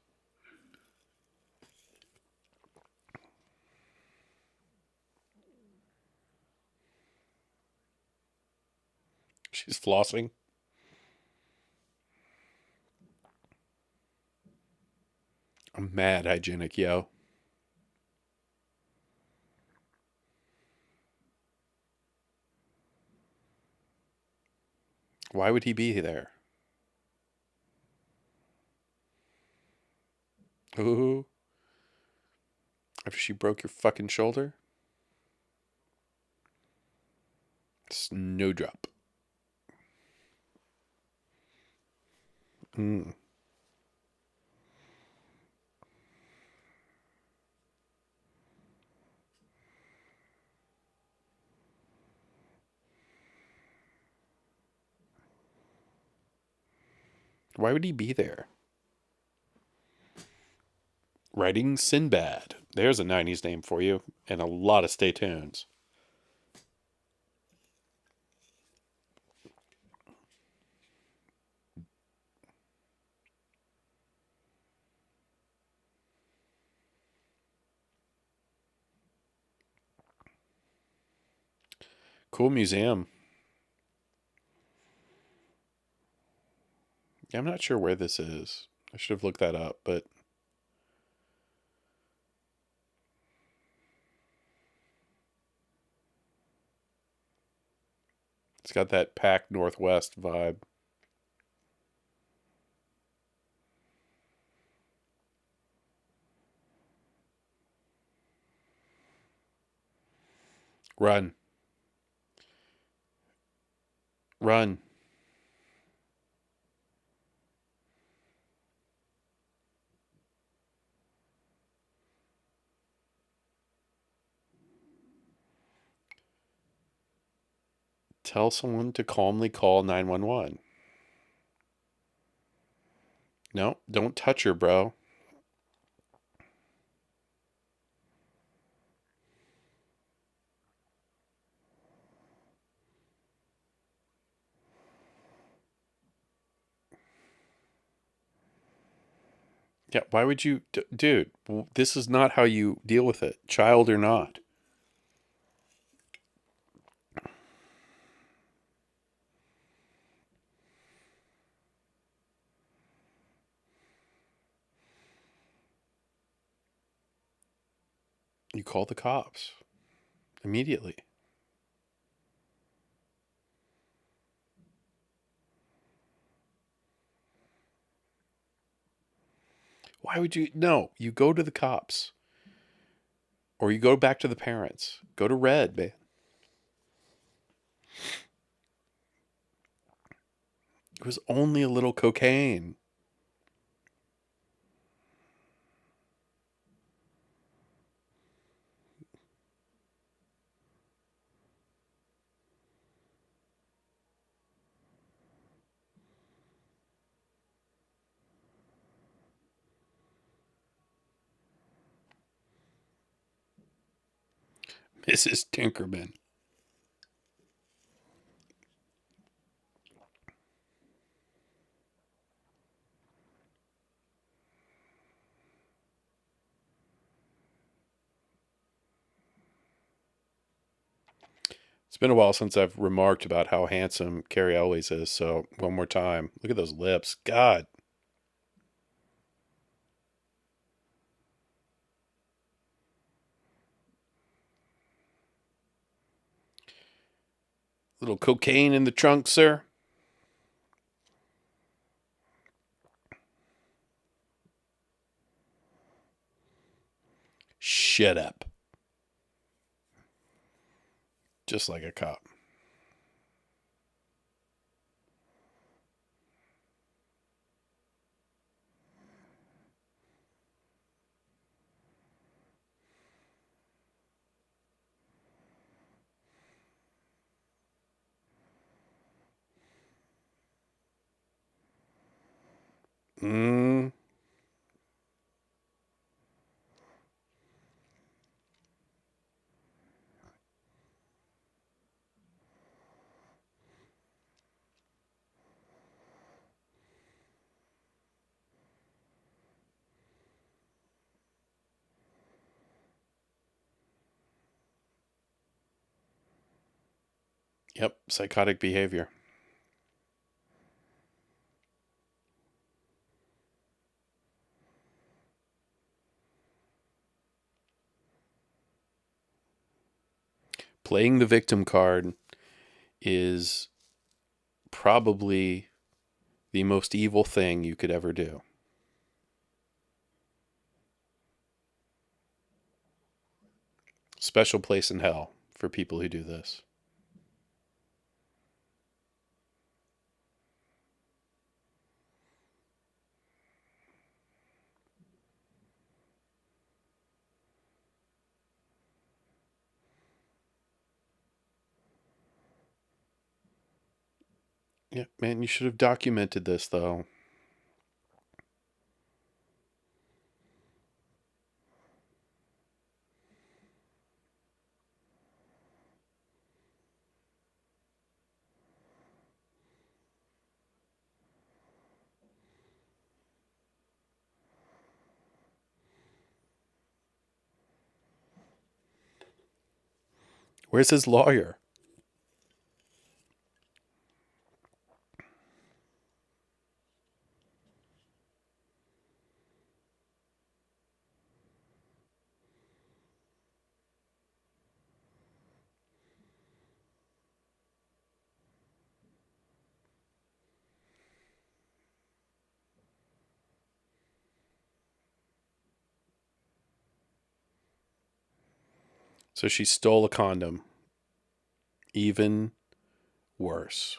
She's flossing. I'm mad hygienic, yo. Why would he be there? Ooh. After she broke your fucking shoulder? Snowdrop. Mm. Why would he be there? Writing Sinbad. There's a 90s name for you. And a lot of stay tunes. Cool museum. Yeah, I'm not sure where this is. I should have looked that up, but it's got that Pac Northwest vibe. Run. Run. Tell someone to calmly call 911. No, don't touch her, bro. Yeah, why would you, dude? This is not how you deal with it, child or not. You call the cops immediately. Why would you? No, you go to the cops or you go back to the parents. Go to Red, man. It was only a little cocaine. Mrs. Tinkerman. It's been a while since I've remarked about how handsome Carrie Elways is, so one more time. Look at those lips. God. Little cocaine in the trunk, sir. Shut up. Just like a cop. Mm. Yep, psychotic behavior. Playing the victim card is probably the most evil thing you could ever do. special place in hell for people who do this. Yeah, man, you should have documented this, though. Where's his lawyer? So she stole a condom. Even worse.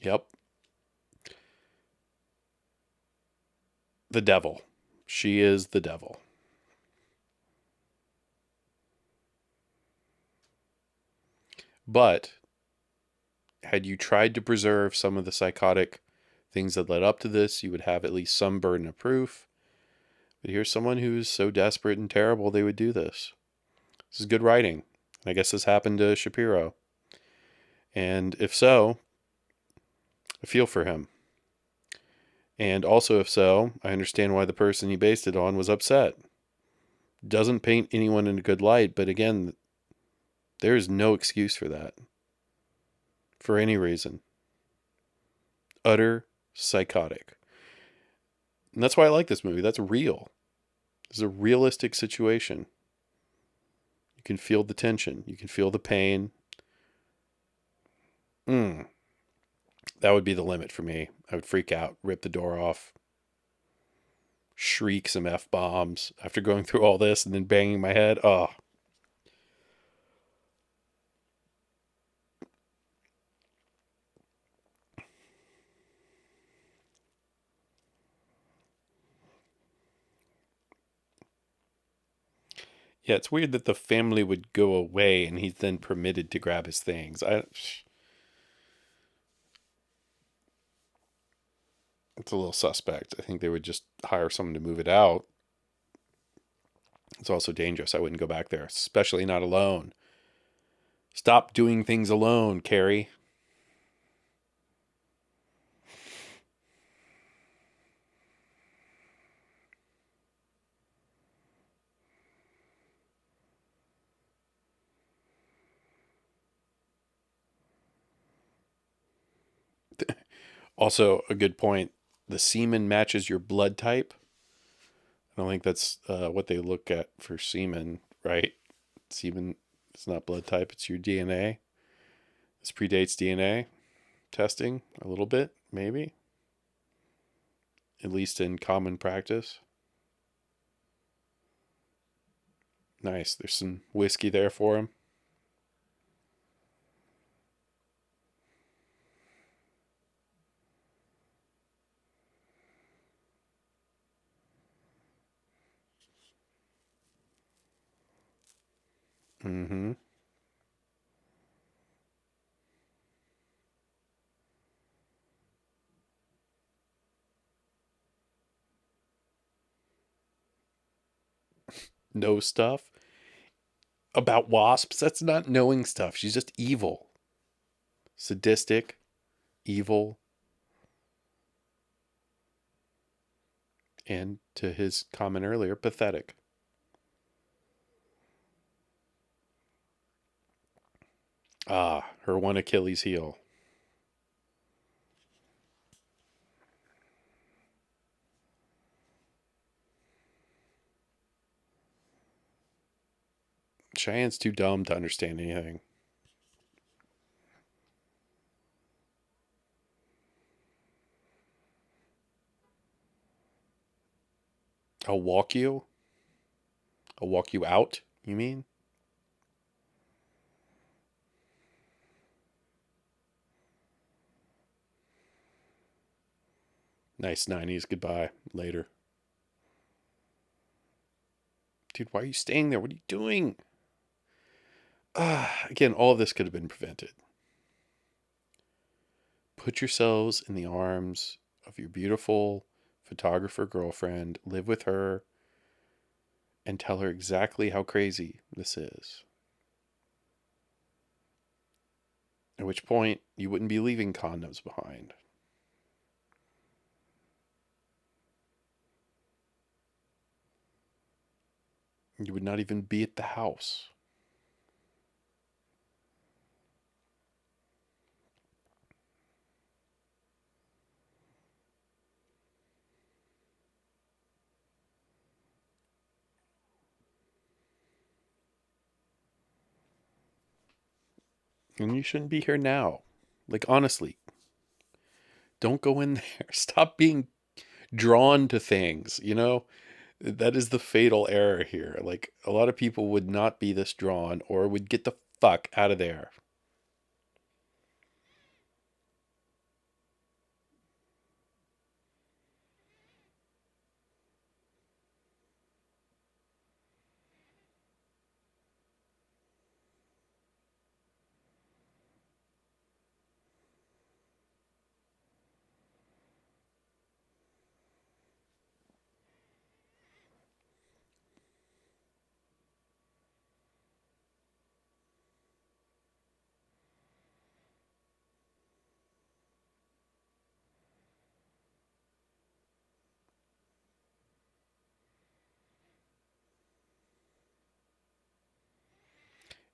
Yep. The devil. She is the devil. But had you tried to preserve some of the psychotic things that led up to this, you would have at least some burden of proof. But here's someone who's so desperate and terrible they would do this. This is good writing. I guess this happened to Shapiro. And if so, I feel for him. And also, if so, I understand why the person he based it on was upset. Doesn't paint anyone in a good light, but again, there is no excuse for that. For any reason. Utter psychotic. And that's why I like this movie. That's real. This is a realistic situation. You can feel the tension. You can feel the pain. That would be the limit for me. I would freak out, rip the door off, shriek some F-bombs after going through all this and then banging my head. Oh. Yeah, it's weird that the family would go away and he's then permitted to grab his things. It's a little suspect. I think they would just hire someone to move it out. It's also dangerous. I wouldn't go back there, especially not alone. Stop doing things alone, Carrie. Also, a good point. The semen matches your blood type. I don't think that's what they look at for semen, right? Semen, it's not blood type, it's your DNA. This predates DNA testing a little bit, maybe, at least in common practice. Nice. There's some whiskey there for him. Mm-hmm. Know stuff about wasps. That's not knowing stuff. She's just evil, sadistic, evil. And to his comment earlier, pathetic. Ah, her one Achilles heel. Cheyenne's too dumb to understand anything. I'll walk you. I'll walk you out, you mean? Nice 90s goodbye. Later. Dude, why are you staying there? What are you doing? Again, all of this could have been prevented. Put yourselves in the arms of your beautiful photographer girlfriend, live with her, and tell her exactly how crazy this is. At which point, you wouldn't be leaving condoms behind. You would not even be at the house. And you shouldn't be here now. Like, honestly, don't go in there. Stop being drawn to things, you know? That is the fatal error here. Like, a lot of people would not be this drawn or would get the fuck out of there.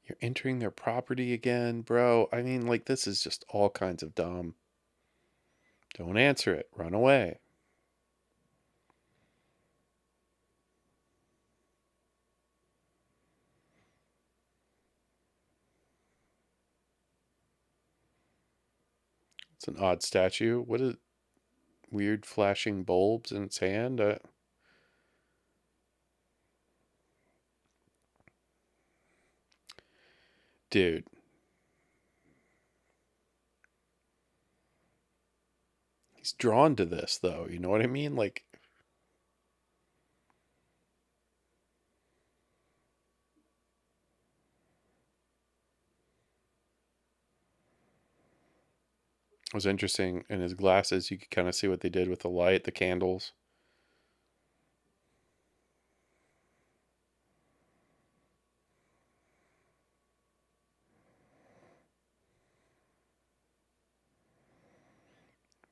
You're entering their property again, bro. I mean, like, this is just all kinds of dumb. Don't answer it. Run away. It's an odd statue. What is weird flashing bulbs in its hand? Dude, he's drawn to this, though. You know what I mean? Like, it was interesting. In his glasses, you could kind of see what they did with the light, the candles.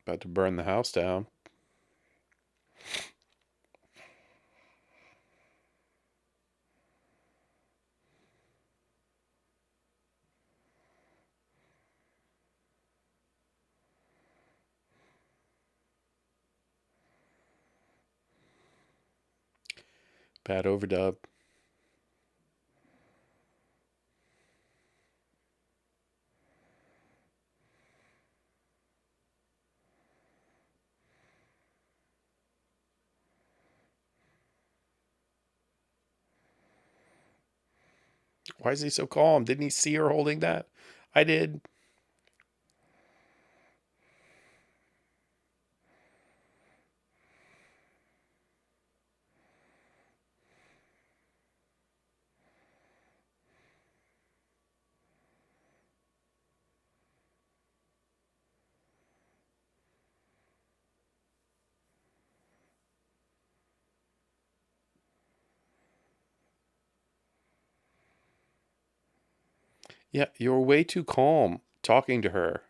About to burn the house down. Bad overdub. Why is he so calm? Didn't he see her holding that? I did. Yeah, you were way too calm talking to her.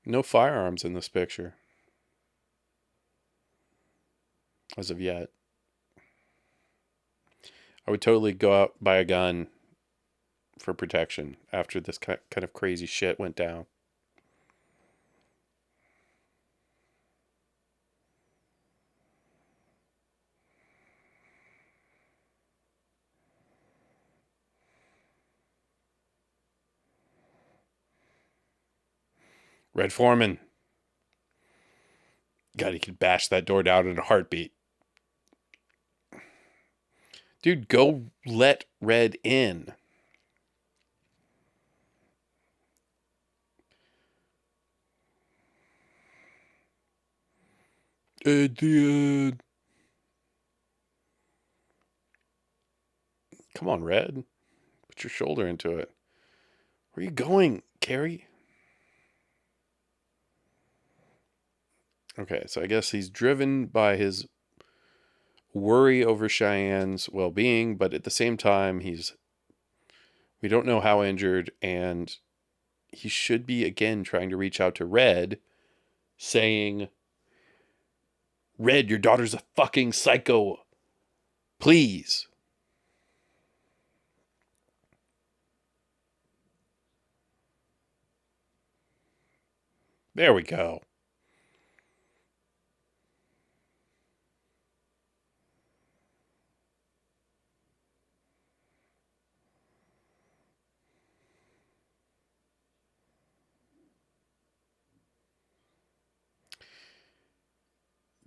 No firearms in this picture, as of yet. I would totally go out buy a gun for protection after this kind of crazy shit went down. Red Foreman. God, he could bash that door down in a heartbeat. Dude, go let Red in. At the end. Come on, Red. Put your shoulder into it. Where are you going, Carrie? Okay, so I guess he's driven by his worry over Cheyenne's well-being, but at the same time, we don't know how injured, and he should be again trying to reach out to Red, saying, Red, your daughter's a fucking psycho. Please. There we go.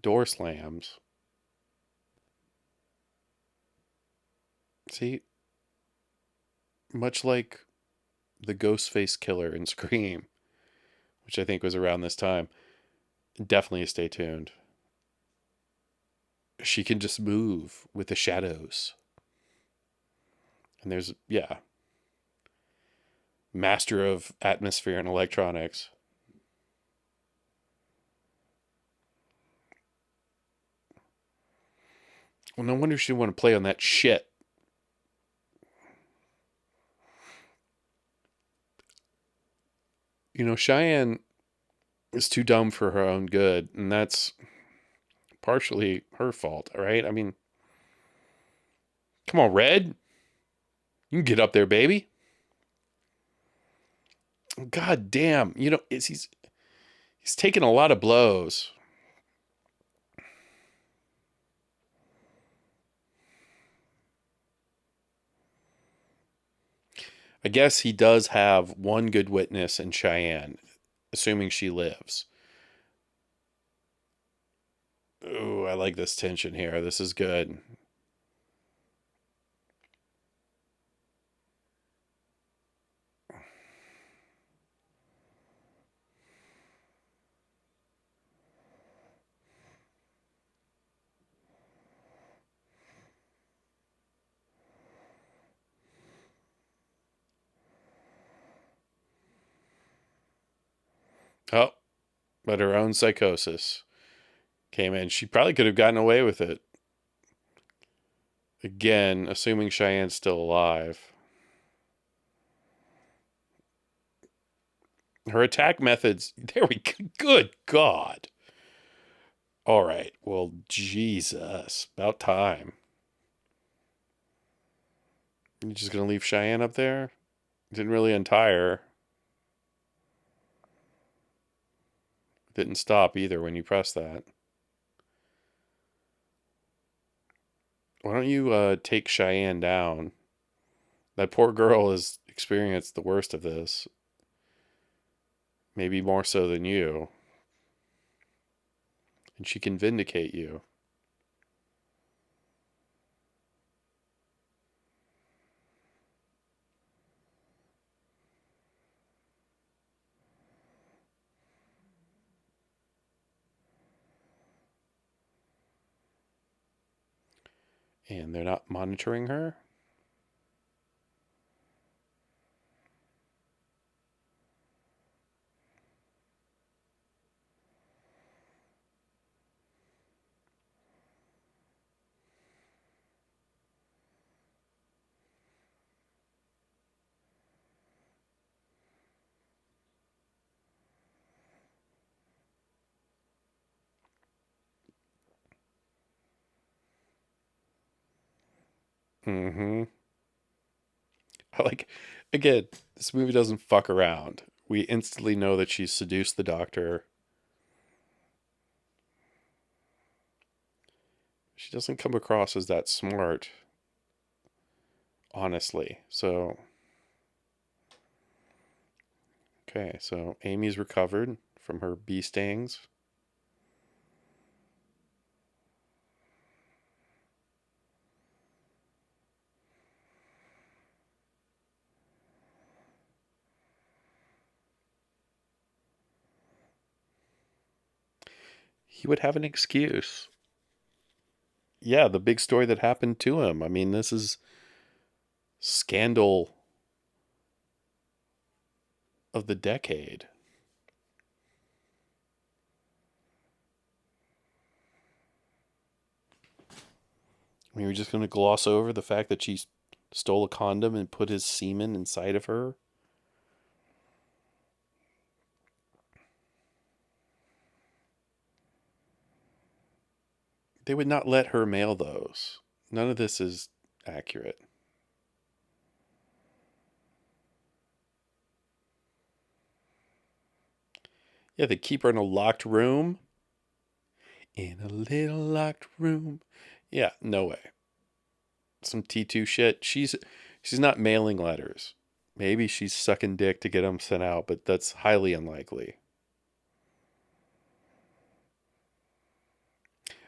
Door slams. See, much like the Ghostface killer in Scream, which I think was around this time, definitely stay tuned. She can just move with the shadows. And there's, yeah, master of atmosphere and electronics. Well, no wonder she would want to play on that shit. You know, Cheyenne is too dumb for her own good, and that's partially her fault, right? I mean, come on, Red. You can get up there, baby. God damn. You know, he's taking a lot of blows. I guess he does have one good witness in Cheyenne, assuming she lives. Ooh, I like this tension here. This is good. Oh, but her own psychosis came in. She probably could have gotten away with it. Again, assuming Cheyenne's still alive. Her attack methods. There we go. Good God. All right. Well, Jesus. About time. You just going to leave Cheyenne up there? Didn't really untie her. Didn't stop either when you press that. Why don't you take Cheyenne down? That poor girl has experienced the worst of this. Maybe more so than you. And she can vindicate you. And they're not monitoring her? Mm-hmm. Like, again, this movie doesn't fuck around. We instantly know that she's seduced the doctor. She doesn't come across as that smart, honestly. So, okay, so Amy's recovered from her bee stings. He would have an excuse. Yeah, the big story that happened to him. I mean, this is scandal of the decade. I mean, we're just going to gloss over the fact that she stole a condom and put his semen inside of her. They would not let her mail those. None of this is accurate. Yeah, they keep her in a locked room. In a little locked room. Yeah, no way. Some T2 shit. She's not mailing letters. Maybe she's sucking dick to get them sent out, but that's highly unlikely.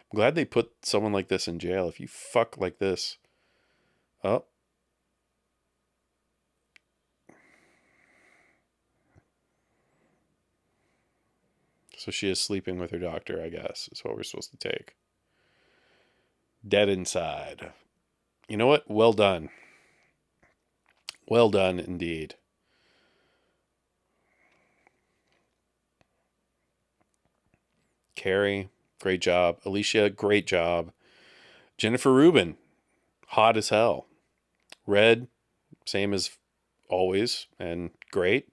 I'm glad they put someone like this in jail. If you fuck like this, oh, so she is sleeping with her doctor, I guess, is what we're supposed to take. Dead inside. You know what? Well done. Well done indeed. Carrie, great job. Alicia, great job. Jennifer Rubin, hot as hell. Red, same as always, and great.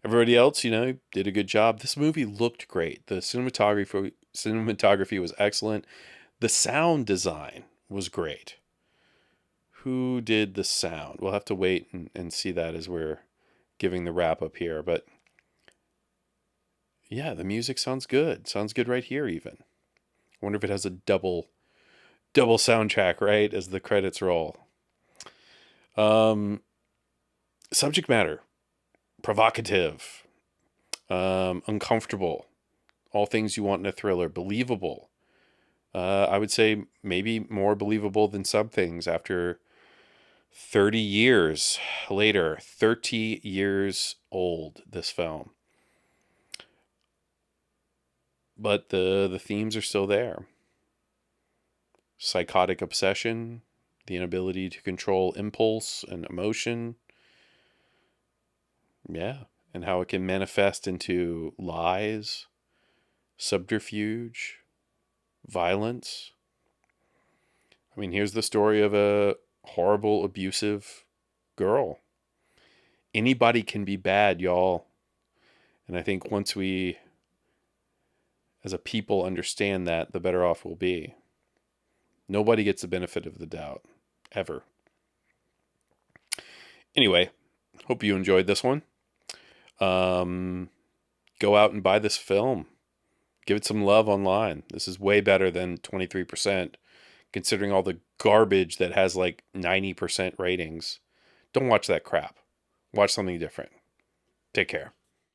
Everybody else, did a good job. This movie looked great. The cinematography was excellent. The sound design was great. Who did the sound? We'll have to wait and see that as we're giving the wrap up here. But yeah, the music sounds good. Sounds good right here, even. I wonder if it has a double soundtrack, right, as the credits roll. Um, Subject matter, provocative, uncomfortable, all things you want in a thriller, believable. I would say maybe more believable than some things after 30 years later, 30 years old, this film. But the themes are still there. Psychotic obsession, the inability to control impulse and emotion. Yeah. And how it can manifest into lies, subterfuge, violence. I mean, here's the story of a horrible, abusive girl. Anybody can be bad, y'all. And I think once we, as a people, understand that, the better off we'll be. Nobody gets the benefit of the doubt, ever. Anyway, hope you enjoyed this one. Um, Go out and buy this film. Give it some love online. This is way better than 23%, considering all the garbage that has like 90% ratings. Don't watch that crap. Watch something different. Take care.